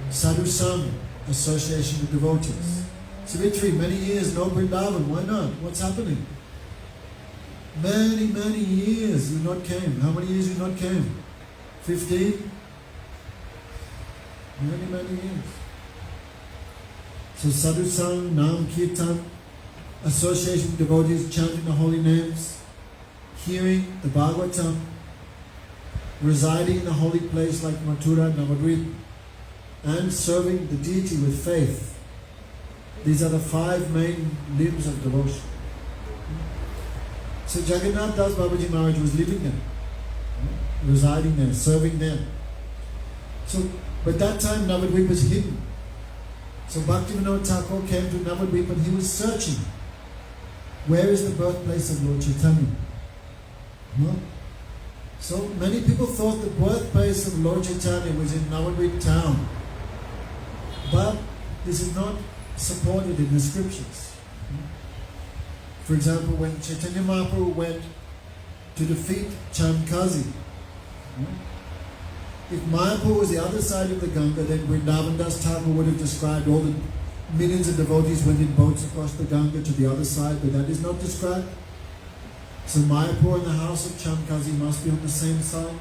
Sadhu-sanga, association with devotees. Savitri, many years no Vrindavan, why not? What's happening? Many years you not came. How many years you not came? 15? Many years. So Sadhu-sanga, Nam Kirtan, association with devotees, chanting the holy names, hearing the Bhagavatam, residing in a holy place like Mathura, Navadvip, and serving the deity with faith. These are the 5 main limbs of devotion. So Jagannath Das Babaji Maharaj was living there, residing there, serving there. So, but that time Navadvip was hidden. So Bhaktivinoda Thakur came to Navadvip and he was searching. Where is the birthplace of Lord Chaitanya? No? So many people thought the birthplace of Lord Chaitanya was in Navadvip town. But this is not supported in the scriptures. For example, when Chaitanya Mahaprabhu went to defeat Chamkazi, if Mayapur was the other side of the Ganga, then Vrindavan Das Thakur would have described all the millions of devotees went in boats across the Ganga to the other side, but that is not described. So Mayapur and the house of Chamkazi must be on the same side.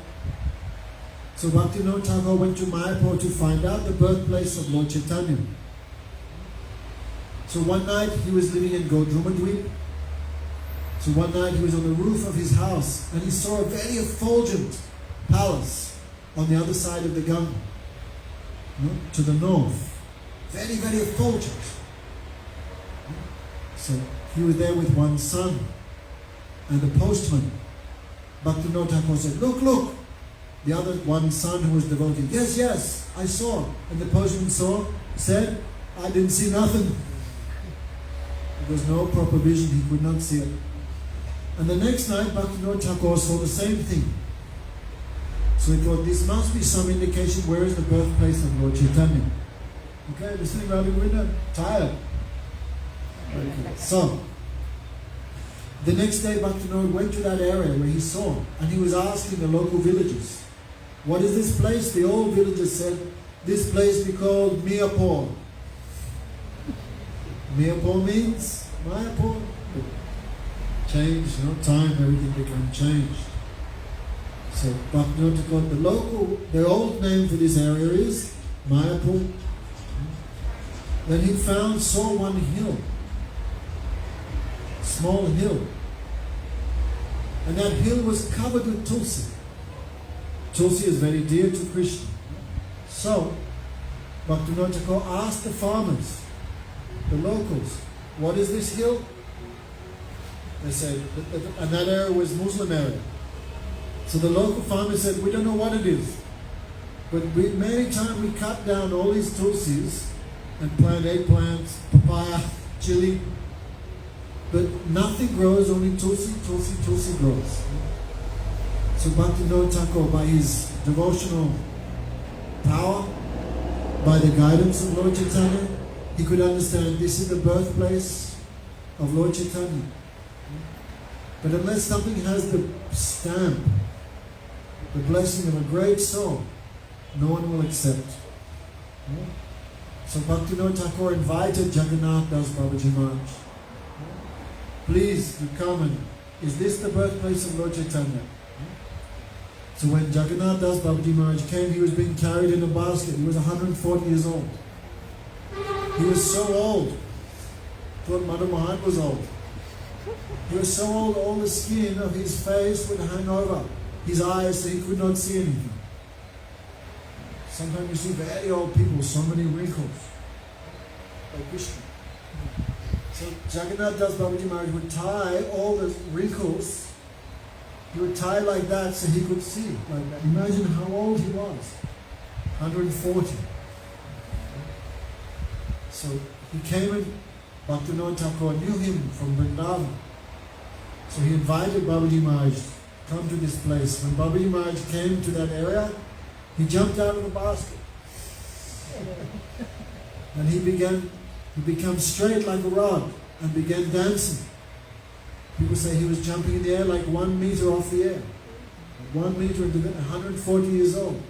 So Bhaktivinoda Thakur went to Mayapur to find out the birthplace of Lord Chaitanya. So one night he was living in Godrumadweep. So one night he was on the roof of his house and he saw a very effulgent palace on the other side of the Ganga, to the north. Very effulgent. So he was there with one son and the postman. Bhaktivinoda Thakur said, look. The other one son who was devotee, yes, I saw. And the postman said, I didn't see nothing. There was no proper vision, he could not see it. And the next night, Bhaktivinoda Thakur saw the same thing. So he thought, this must be some indication where is the birthplace of Lord Chaitanya. Okay, listening around the window, tired. Okay. So, the next day Bhaktivinoda went to that area where he saw, and he was asking the local villagers, what is this place? The old villagers said, this place be called Mayapur. Mayapur means Mayapur. Change, time, everything became changed. So Bhaktivinoda Thakur, the old name for this area is Mayapur. Then he saw one hill, small hill. And that hill was covered with tulsi. Tulsi is very dear to Krishna. So, Bhaktivinoda Thakur asked the farmers, the locals, what is this hill? They said, and that area was Muslim area. So the local farmers said, we don't know what it is. But many times we cut down all these tulsis and plant eggplants, papaya, chili. But nothing grows, only tulsi grows. So Bhaktivinoda Thakur, by his devotional power, by the guidance of Lord Chaitanya, he could understand this is the birthplace of Lord Chaitanya. But unless something has the stamp, the blessing of a great soul, no one will accept. So Bhaktivinoda Thakur invited Jagannath Das Babaji Maharaj. Please, you come and, is this the birthplace of Lord Chaitanya? So when Jagannath Das Babaji Maharaj came, he was being carried in a basket. He was 140 years old. He was so old. Thought Madhu Maharaj was old. He was so old, all the skin of his face would hang over his eyes so he could not see anything. Sometimes you see very old people, so many wrinkles. Like Krishna. So Jagannath Das Babaji Maharaj would tie all the wrinkles. He would tie like that so he could see. Like that. Imagine how old he was. 140. So he came and Bhaktivinoda Thakur knew him from Vrindavan. So he invited Babaji Maharaj to come to this place. When Babaji Maharaj came to that area, he jumped out of the basket. And he became straight like a rod and began dancing. People say he was jumping in the air like 1 meter off the air. 1 meter into the 140 years old.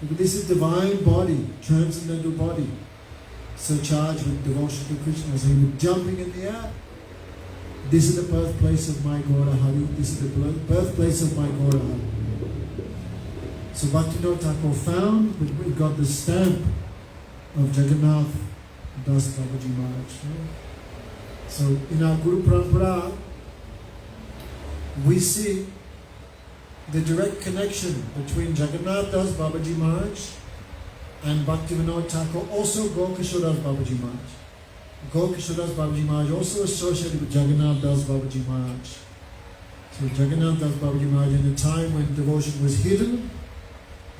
Because this is divine body, transcendental body, surcharged with devotion to Krishna. So he was jumping in the air. This is the birthplace of my Gaura Hari. This is the birthplace of my Gaura Hari. So Bhaktivinoda Thakur found that we got the stamp of Jagannath Das Babaji Maharaj. So in our Guru Parampara, we see the direct connection between Jagannath Das Babaji Maharaj and Bhaktivinoda Thakur, also Gaur-Kishore Das Babaji Maharaj. Gaur-Kishore Das Babaji Maharaj also associated with Jagannath Das Babaji Maharaj. So Jagannath Das Babaji Maharaj, in a time when devotion was hidden,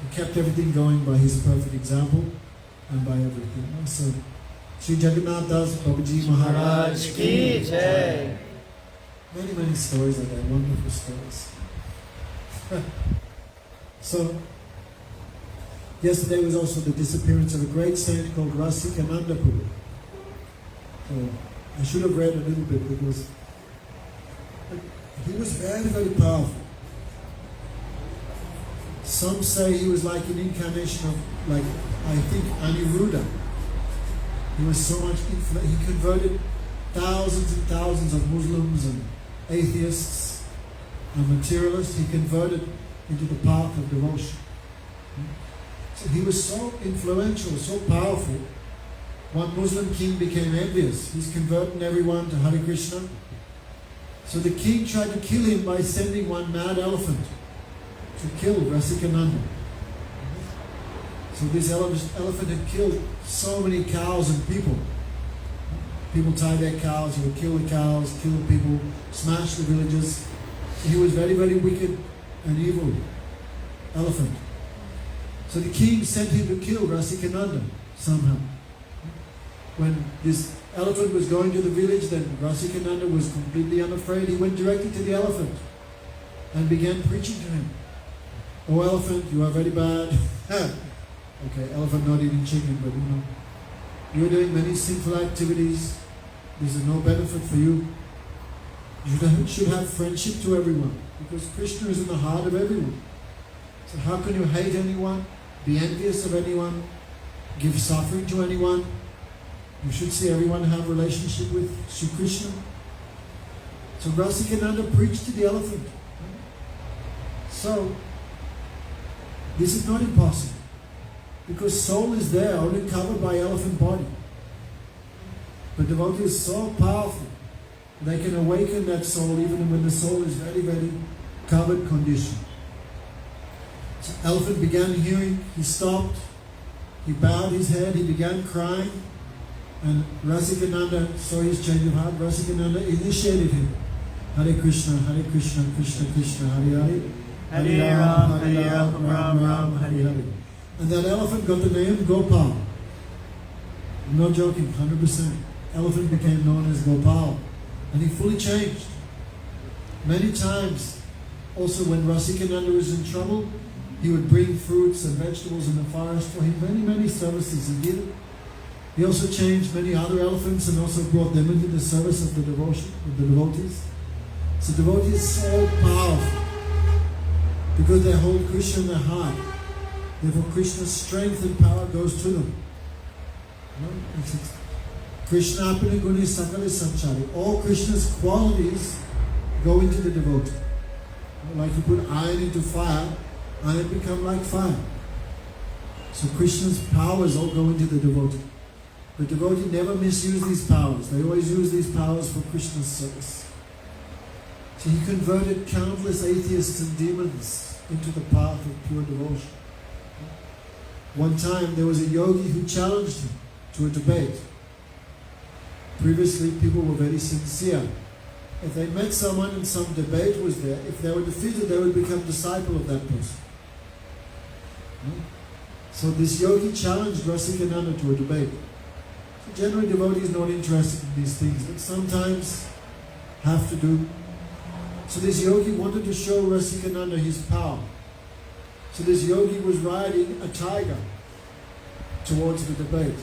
he kept everything going by his perfect example and by everything. So Sri Jagannath Das Babaji Maharaj ki jai. Many stories like that, wonderful stories. So, yesterday was also the disappearance of a great saint called Rasikananda. So, I should have read a little bit because he was very powerful. Some say he was like an incarnation of, like, I think, Aniruddha. He was so much influence. He converted thousands and thousands of Muslims and atheists and materialists. He converted into the path of devotion. So he was so influential, so powerful. One Muslim king became envious. He's converting everyone to Hare Krishna. So the king tried to kill him by sending one mad elephant to kill Rasikananda. So this elephant had killed so many cows and people. People tied their cows, he would kill the cows, kill the people, smash the villages. He was very wicked and evil elephant. So the king sent him to kill Rasikananda somehow. When this elephant was going to the village, then Rasikananda was completely unafraid. He went directly to the elephant and began preaching to him. Oh elephant, you are very bad. Okay, elephant not eating chicken, but you are doing many sinful activities. This is no benefit for you. You should have friendship to everyone, because Krishna is in the heart of everyone. So how can you hate anyone, be envious of anyone, give suffering to anyone? You should see everyone have a relationship with Sri Krishna. So Rasikananda preached to the elephant. So this is not impossible, because soul is there, only covered by elephant body. But devotee is so powerful, they can awaken that soul even when the soul is very covered condition. So elephant began hearing, he stopped, he bowed his head, he began crying, and Rasikananda saw his change of heart. Rasikananda initiated him. Hare Krishna, Krishna Krishna, Hare Hare, Hare Ram, Ram Ram, Hare Hare. And that elephant got the name Gopal. I'm not joking, 100%. Elephant became known as Gopal. And he fully changed. Many times, also when Rasikananda was in trouble, he would bring fruits and vegetables in the forest for him. Many services he did. He also changed many other elephants and also brought them into the service of the devotion, of the devotees. So devotees are so powerful because they hold Krishna in their heart. Therefore Krishna's strength and power goes to them. Krishna apane guni sakale sanchari. All Krishna's qualities go into the devotee. Like you put iron into fire, iron become like fire. So Krishna's powers all go into the devotee. The devotee never misuse these powers. They always use these powers for Krishna's service. So he converted countless atheists and demons into the path of pure devotion. One time there was a yogi who challenged him to a debate. Previously people were very sincere. If they met someone and some debate was there, if they were defeated, they would become disciple of that person. So this yogi challenged Rasikananda to a debate. So generally devotee is not interested in these things, but sometimes have to do. So this yogi wanted to show Rasikananda his power. So this yogi was riding a tiger towards the debate,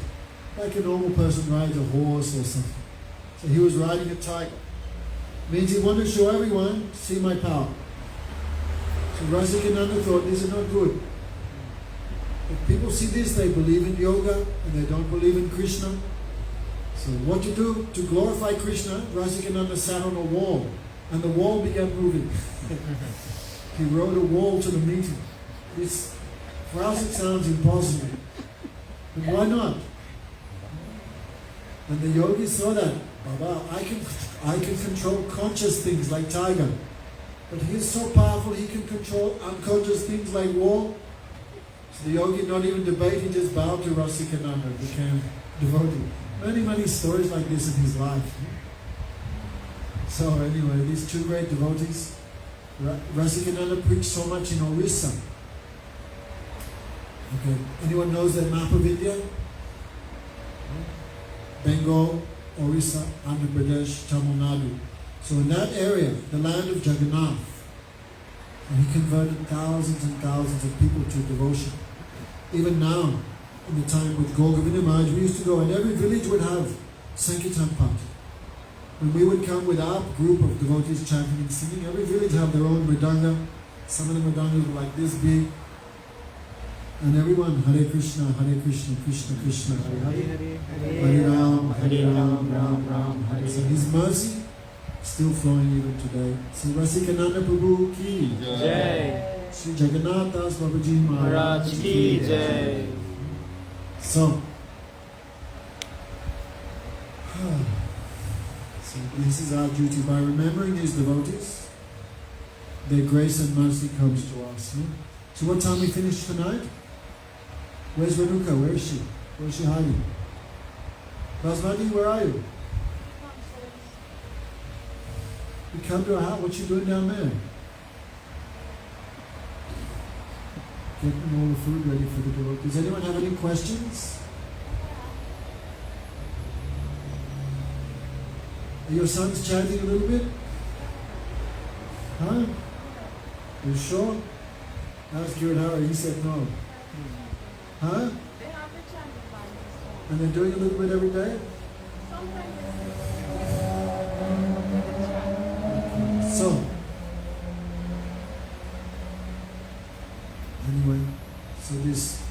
like a normal person rides a horse or something. So he was riding a tiger. Means he wanted to show everyone, see my power. So Rasikananda thought, these are not good. If people see this, they believe in yoga and they don't believe in Krishna. So what to do to glorify Krishna? Rasikananda sat on a wall and the wall began moving. He rode a wall to the meeting. This, for us it sounds impossible. But why not? And the yogis saw that. Baba, I can control conscious things like tiger. But he's so powerful, he can control unconscious things like wall. So the yogi, not even debate, he just bowed to Rasikananda and became devotee. Many stories like this in his life. So anyway, these two great devotees, Rasikananda preached so much in Orissa. Okay, anyone knows that map of India? Bengal, Orissa, Andhra Pradesh, Tamil Nadu. So in that area, the land of Jagannath, and he converted thousands and thousands of people to devotion. Even now, in the time with Govinda Maharaj, we used to go and every village would have Sankirtan party. When we would come with our group of devotees chanting and singing, every village have their own mridanga. Some of the mridangas were like this big. And everyone, Hare Krishna, Krishna Krishna, Hare Hare, Hare Ram, Ram Ram, Hare. So His mercy still flowing even today. So Rasikananda Prabhu ki Jai. Sri Jagannath Das Babaji Maharaj ki Jai. So this is our duty. By remembering these devotees, their grace and mercy comes to us. No? So what time we finish tonight? Where's Renuka? Where is she? Where's she hiding? Basmati, where are you? You come to her house. What you doing down there? Getting all the food ready for the devotees. Does anyone have any questions? Are your sons chanting a little bit? Huh? You sure? Ask Giridhara, he said no. Huh? They have the chanting Bible. And they're doing a little bit every day? Sometimes So, anyway, so this,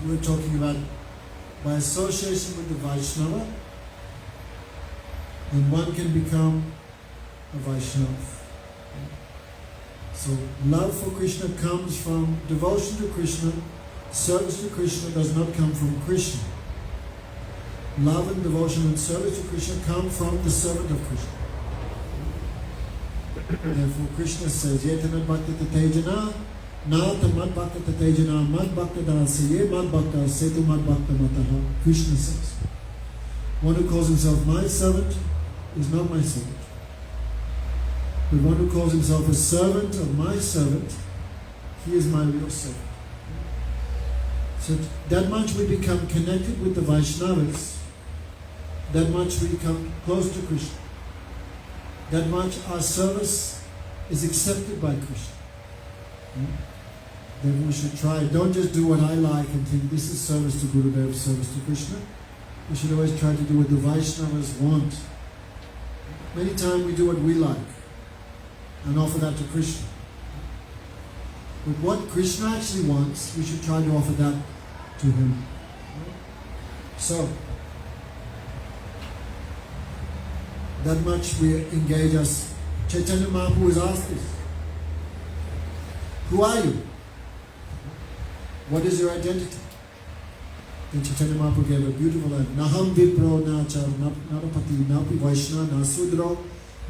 we're talking about by association with the Vaishnava, then one can become a Vaishnava. So, love for Krishna comes from devotion to Krishna. Service to Krishna does not come from Krishna. Love and devotion and service to Krishna come from the servant of Krishna. Therefore Krishna says, Yetanat bhakta tatejana, nata mad bhakta tatejana, mad bhakta dasa, ye mad bhakta, setu mad bhakta mataha. Krishna says, one who calls himself my servant is not my servant. But one who calls himself a servant of my servant, he is my real servant. So that much we become connected with the Vaishnavas, that much we become close to Krishna. That much our service is accepted by Krishna. Then we should try. Don't just do what I like and think this is service to Gurudev, service to Krishna. We should always try to do what the Vaishnavas want. Many times we do what we like and offer that to Krishna. But what Krishna actually wants, we should try to offer that to him. So, that much we engage us. Chaitanya Mahaprabhu has asked this. Who are you? What is your identity? Then Chaitanya Mahaprabhu gave a beautiful line. Naham vipro nacha narapati napi vaishna na sudro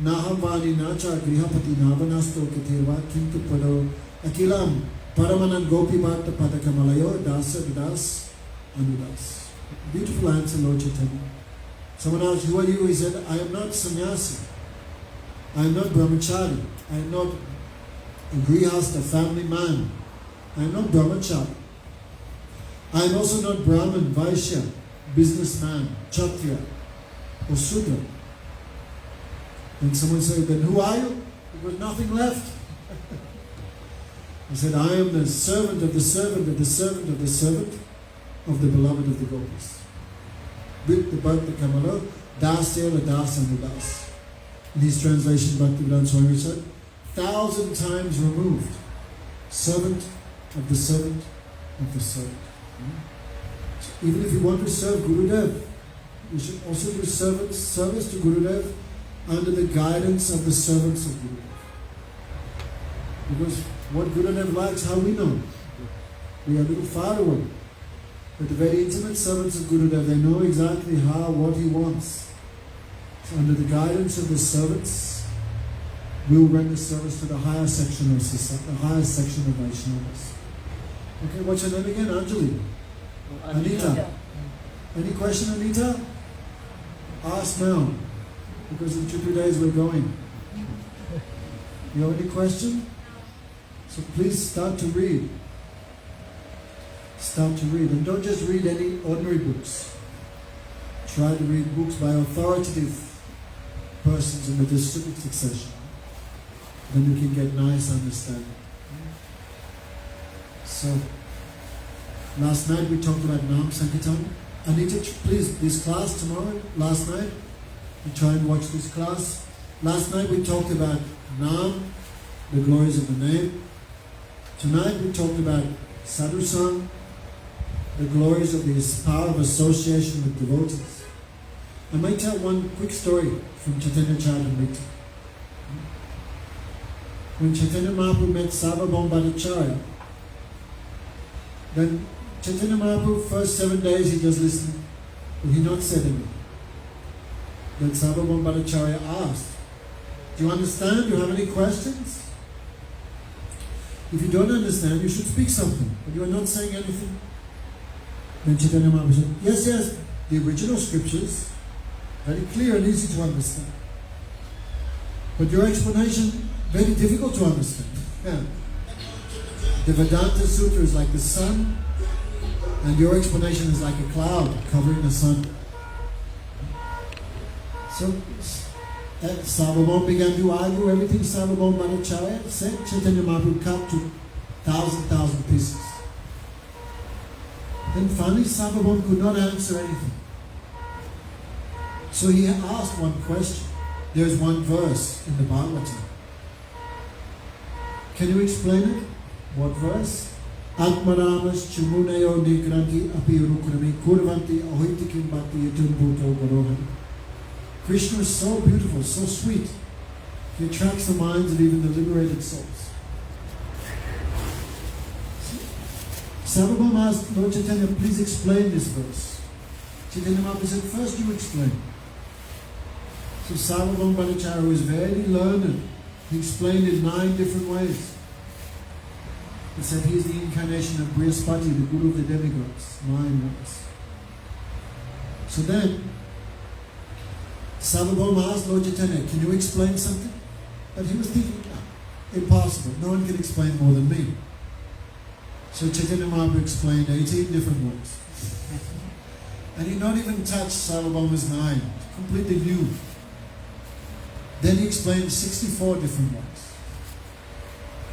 naham vani nacha grihapati navanasto keterva kintu pado akilam paramanan gopi bhatta padakamalayo dasa das anudas. Beautiful answer, Lord Chaitanya. Someone asked, who are you? He said, I am not sannyasi. I am not brahmachari. I am not a grihasta, family man. I am not brahmachari. I am also not Brahmin, Vaishya, businessman, Kshatriya, or Sudra. And someone said, then who are you? There was nothing left. He said, I am the servant of the servant of the servant of the servant of the beloved of the gopis. With the Bhakta Kamala, Das Tela Das and the Das. In his translation, Bhaktivedanta Swami said, 1,000 times removed. Servant of the servant of the servant. So even if you want to serve Gurudev, you should also do service to Gurudev under the guidance of the servants of Gurudev. Because what Gurudev likes, how we know? We are a little far away. But the very intimate servants of Gurudev, they know exactly what he wants. So under the guidance of the servants, we will render service to the higher section of society, the higher section of Vaishnavas. Okay, what's your name again? Anjali? Anita. Any question, Anita? Ask now, because in 2 days we're going. You have any question? So please start to read. Start to read. And don't just read any ordinary books. Try to read books by authoritative persons in the district succession. Then you can get nice understanding. So, last night we talked about Nam Sankirtan. Anita, please, this class tomorrow, last night, you try and watch this class. Last night we talked about Nam, the glories of the name. Tonight we talked about Sadhu-sanga, the glories of the power of association with devotees. I might tell one quick story from Chaitanya Charitamrita. When Chaitanya Mahaprabhu met Sarvabhauma Bhattacharya, then Chaitanya Mahaprabhu, first 7 days he just listened, but he not said anything. Then Sarvabhauma Bhattacharya asked, do you understand? Do you have any questions? If you don't understand, you should speak something, but you are not saying anything. Then Chaitanya Mahaprabhu said, yes, the original scriptures, very clear and easy to understand. But your explanation, very difficult to understand. Yeah. The Vedanta Sutra is like the sun, and your explanation is like a cloud covering the sun. So, Sarvabhauma began to argue everything Sarvabhauma Bhattacharya said. Chaitanya Mahaprabhu cut to 1,000 pieces. Then finally Sarvabhauma could not answer anything. So he asked one question. There's one verse in the Bhagavatam. Can you explain it? What verse? Atmaramas chumunayo nikranti api urukurami kurvanti ahoitikim bhakti yatum bhuto garohan. Krishna is so beautiful, so sweet. He attracts the minds of even the liberated souls. Sarvabhauma asked Lord Chaitanya, please explain this verse. Chaitanya Mahaprabhu said, first you explain. So Sarvabhauma Bhattacharya, who is very learned, he explained in 9 different ways. He said he is the incarnation of Brihaspati, the guru of the demigods. 9 ways. So then, Sarvabhauma asked Lord Chaitanya, can you explain something? But he was thinking, no, impossible. No one can explain more than me. So Chaitanya Mahaprabhu explained 18 different ways. And he not even touched Sarvabhauma's 9. Completely new. Then he explained 64 different ways.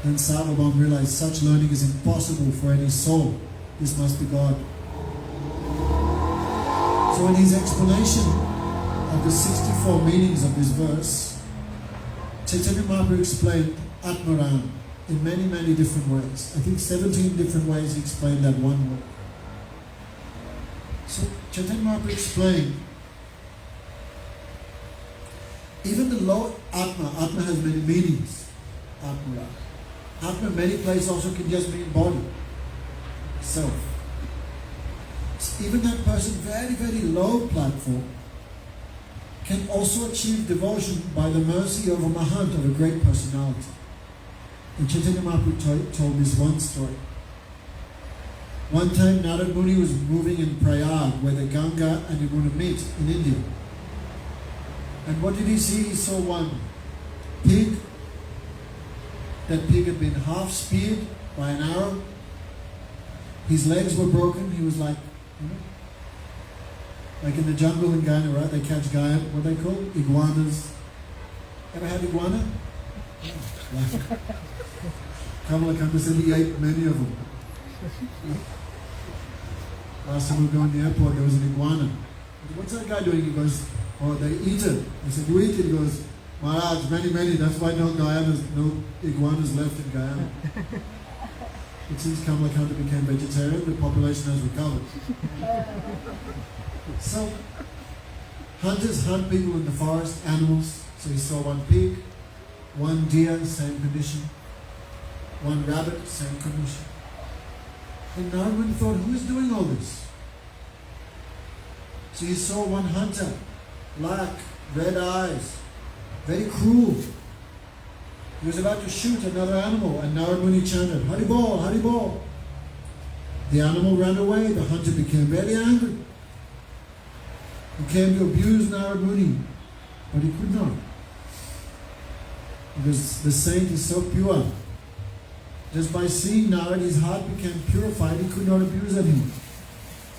Then Sarvabhauma realized such learning is impossible for any soul. This must be God. So in his explanation of the 64 meanings of this verse, Chaitanya Mahaprabhu explained Atmaram in many, many different ways. I think 17 different ways he explained that one word. So Chaitanya Mahaprabhu explained even the low Atma has many meanings. Atma. Atma in many places also can just mean body, self. So even that person, very, very low platform, can also achieve devotion by the mercy of a Mahant, of a great personality. And Chaitanya Mahaprabhu told this one story. One time Narad Muni was moving in Prayag, where the Ganga and Yamuna meet in India. And what did he see? He saw one pig. That pig had been half speared by an arrow. His legs were broken. He was like, like in the jungle in Ghana, right? They catch Guyana, what they call iguanas. Ever had iguana? Kamalakanda said he ate many of them. Last time we were going to the airport, there was an iguana. What's that guy doing? He goes, oh, they eat it. I said, you eat it? He goes, Maharaj, many, that's why no iguanas left in Guyana. But since Kamalakanta became vegetarian, the population has recovered. So, hunters hunt people in the forest, animals. So he saw one pig, one deer, same condition, one rabbit, same condition. And Narayana thought, who is doing all this? So he saw one hunter, black, red eyes, very cruel. He was about to shoot another animal, and Narayana chanted, Haribol, Haribol. The animal ran away. The hunter became very angry. He came to abuse Narayana, but he could not. Because the saint is so pure. Just by seeing Narayana, his heart became purified. He could not abuse anyone.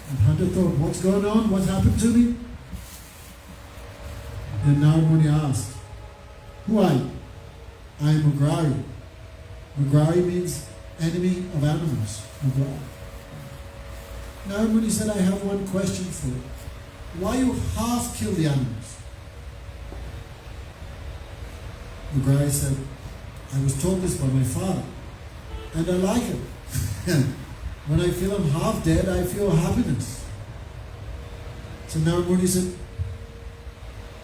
And hunter thought, what's going on? What happened to me? Then Narayana asked, who are you? I am Agrari. Agrari means enemy of animals. Agrari. Narayana said, I have one question for you. Why you half kill the animals? Agrari said, I was taught this by my father, and I like it. When I feel I'm half dead, I feel happiness. So Narayana said,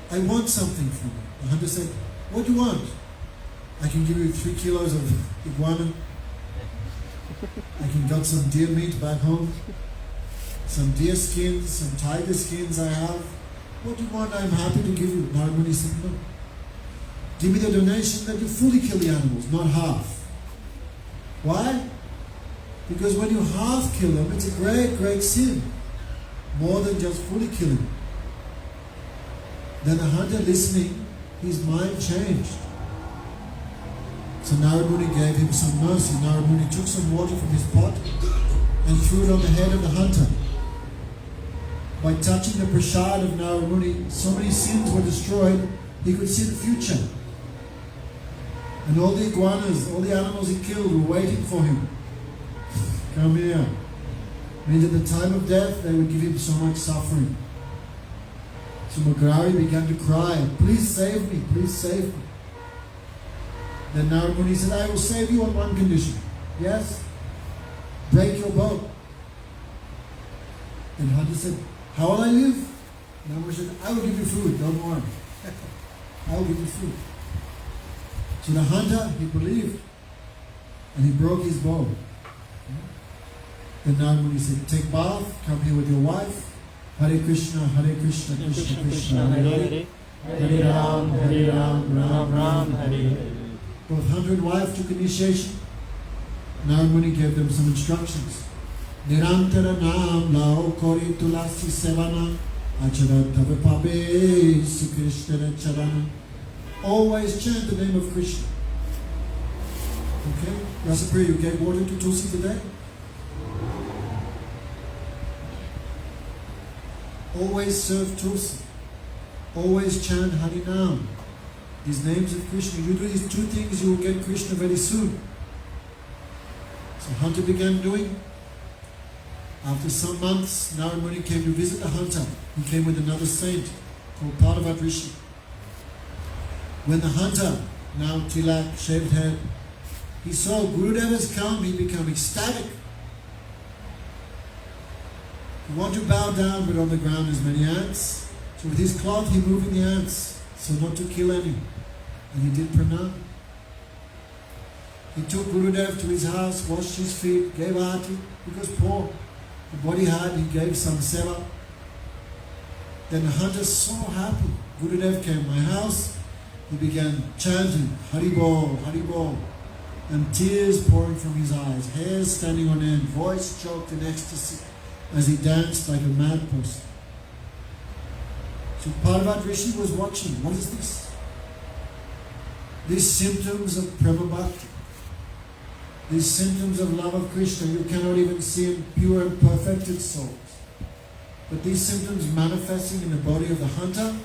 I want something from you. The hunter said, what do you want? I can give you 3 kilos of iguana. I can get some deer meat back home. Some deer skins, some tiger skins I have. What do you want? I'm happy to give you. Narayana said, no. Give me the donation that you fully kill the animals, not half. Why? Because when you half kill them, it's a great, great sin. More than just fully killing. Then the hunter listening, his mind changed. So Narayana gave him some mercy. Narayana took some water from his pot and threw it on the head of the hunter. By touching the prasad of Narayana, so many sins were destroyed, he could see the future. And all the iguanas, all the animals he killed were waiting for him. Come here. Means at the time of death, they would give him so much suffering. So Agrari began to cry, please save me, please save me. Then Narayana said, I will save you on one condition. Yes? Break your bow. Then hunter said, how will I live? Narayana said, I will give you food, don't worry. I will give you food. So the hunter, he believed, and he broke his bow. Then Narayana said, take bath, come here with your wife. Hare Krishna, Krishna Krishna, Hare Hare. Hare Ram, Ram Ram, Hare Hare. Both hunter and wife took initiation. Narayana gave them some instructions. Nirantara nam lao kori tulasi sevana acharat tavapabe Krishna charana. Always chant the name of Krishna. Okay? Rasipriya, you gave water to Tulsi today? Always serve Tulsi. Always chant Harinam. These names of Krishna. You do these 2 things, you will get Krishna very soon. So hunter began doing. After some months, Narayana came to visit the hunter. He came with another saint called Parvat Rishi. When the hunter, now tilak, shaved head, he saw Gurudev has come, he became ecstatic. He wanted to bow down, but on the ground there's many ants. So with his cloth he moved the ants, so not to kill any. And he did pranam. He took Gurudev to his house, washed his feet, gave aarti, because poor. The body hard, he gave some seva. Then the hunter so happy. Gurudev came to my house. He began chanting, Haribol, Haribol, and tears pouring from his eyes, hair standing on end, voice choked in ecstasy as he danced like a mad person. So Parvat Rishi was watching. What is this? These symptoms of Prema Bhakti, these symptoms of love of Krishna, you cannot even see in pure and perfected souls. But these symptoms manifesting in the body of the hunter,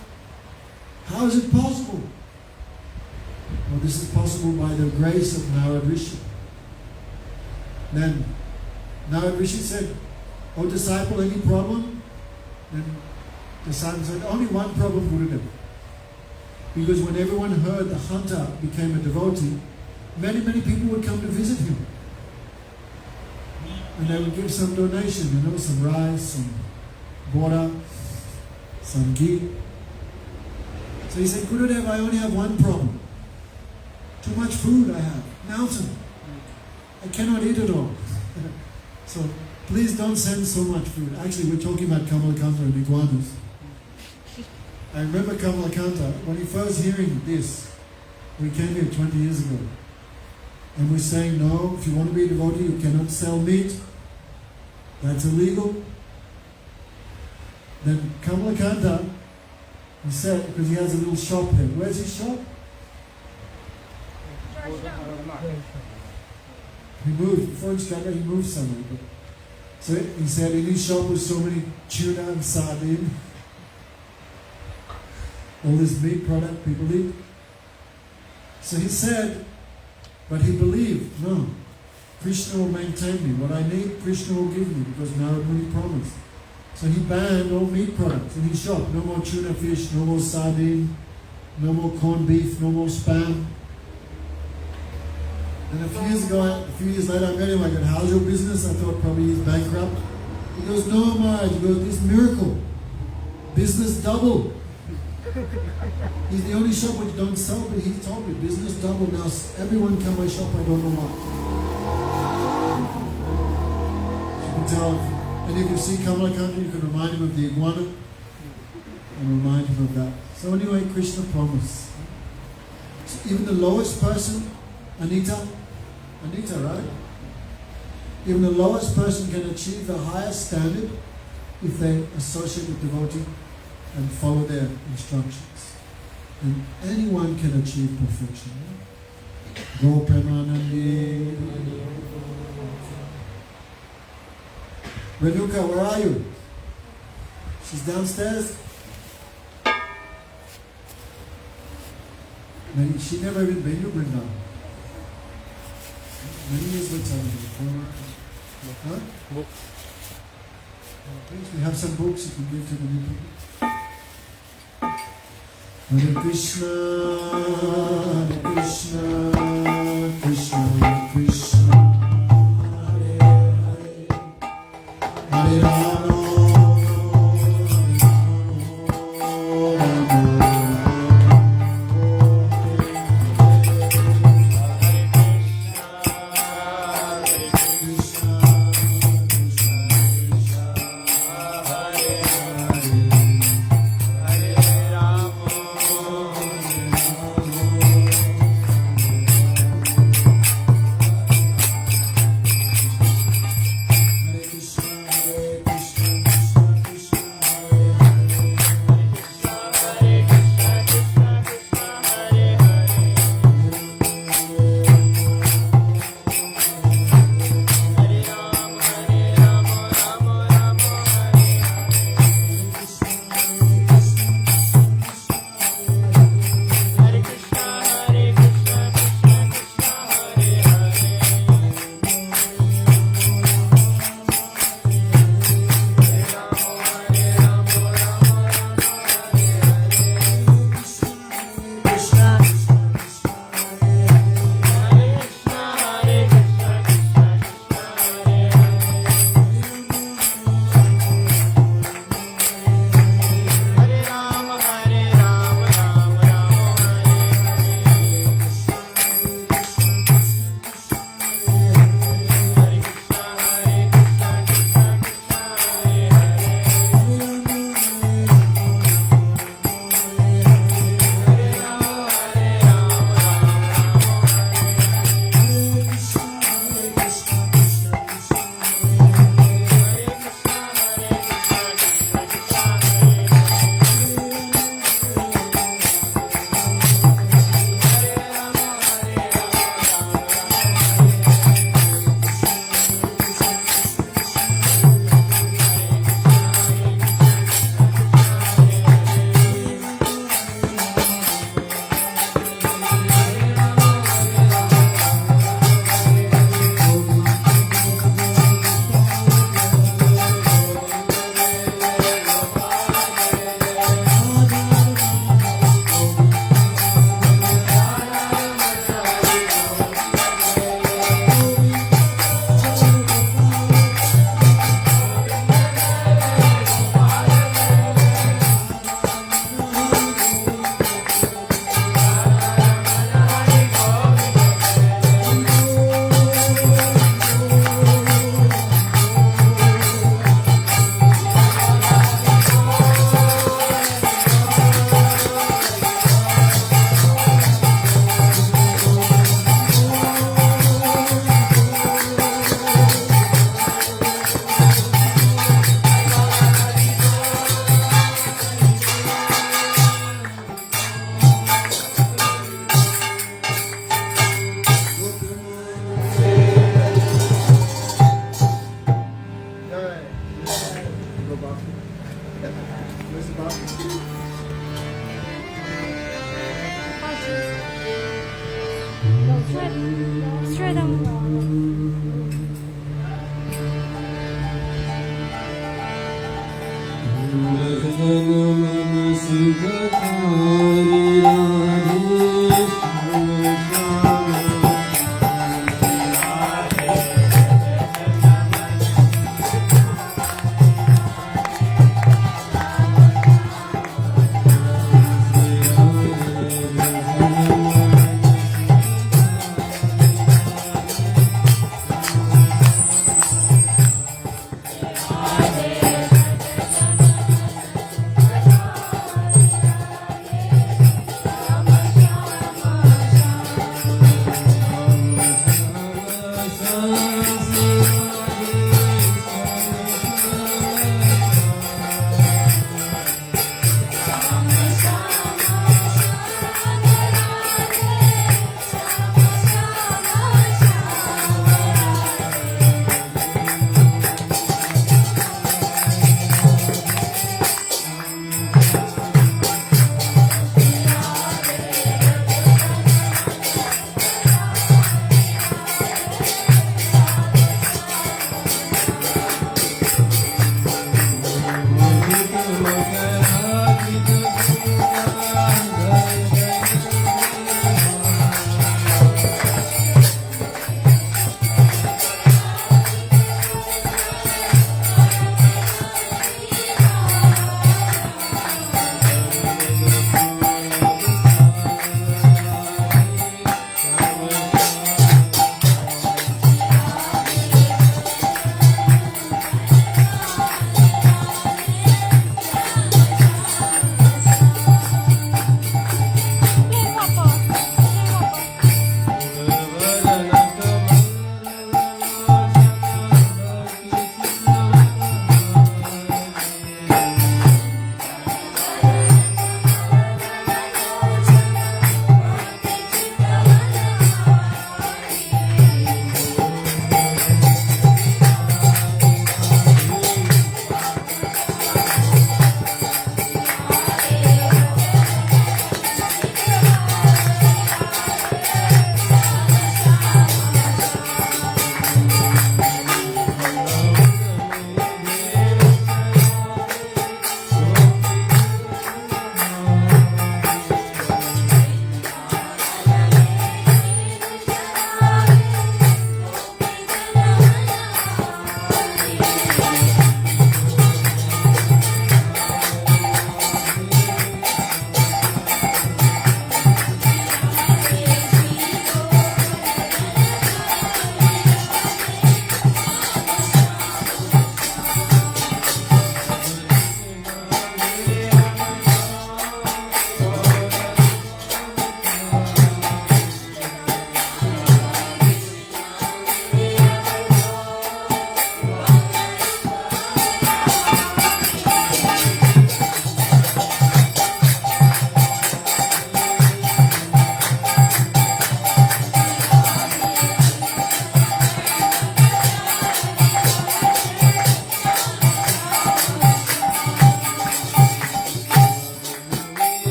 how is it possible? Well, this is possible by the grace of Narad Rishi. Then Narad Rishi said, oh disciple, any problem? Then the disciple said, only one problem, Gurudev. Because when everyone heard the hunter became a devotee, many people would come to visit him. And they would give some donation, some rice, some water, some ghee. So he said, Gurudev, I only have one problem. Too much food I have. Mountain. I cannot eat it all. So please don't send so much food. Actually, we're talking about Kamalakanta and iguanas. I remember Kamalakanta, when he first hearing this, we came here 20 years ago. And we're saying, no, if you want to be a devotee, you cannot sell meat. That's illegal. Then Kamalakanta, he said, because he has a little shop here. Where's his shop? He moved. Before in Chicago, he moved somewhere. But, so he said in his shop was so many tuna and sardine. All this meat product people eat. So he said, but he believed, no, Krishna will maintain me. What I need, Krishna will give me, because Narada Muni promised. So he banned all meat products in his shop. No more tuna fish, no more sardine, no more corned beef, no more spam. And a few years later, I met him. I go, how's your business? I thought probably he's bankrupt. He goes, no, Maharaj. He goes, this miracle. Business double. He's the only shop which don't sell, but he told me, business double. Now everyone come my shop, I don't know why. You can tell, and if you see Kamalakanta, you can remind him of the iguana and remind him of that. So anyway, Krishna promised. So even the lowest person, Anita, right? Even the lowest person can achieve the highest standard if they associate with devotee and follow their instructions. And anyone can achieve perfection. Go Premanandi. Renuka, where are you? She's downstairs? She never even been to Vrindavan. Many years later, huh? Books. Please, we have some books you can give to the new people. Hare Krishna, Krishna Krishna, Hare Hare, Hare Rama. Try them more. Thank you.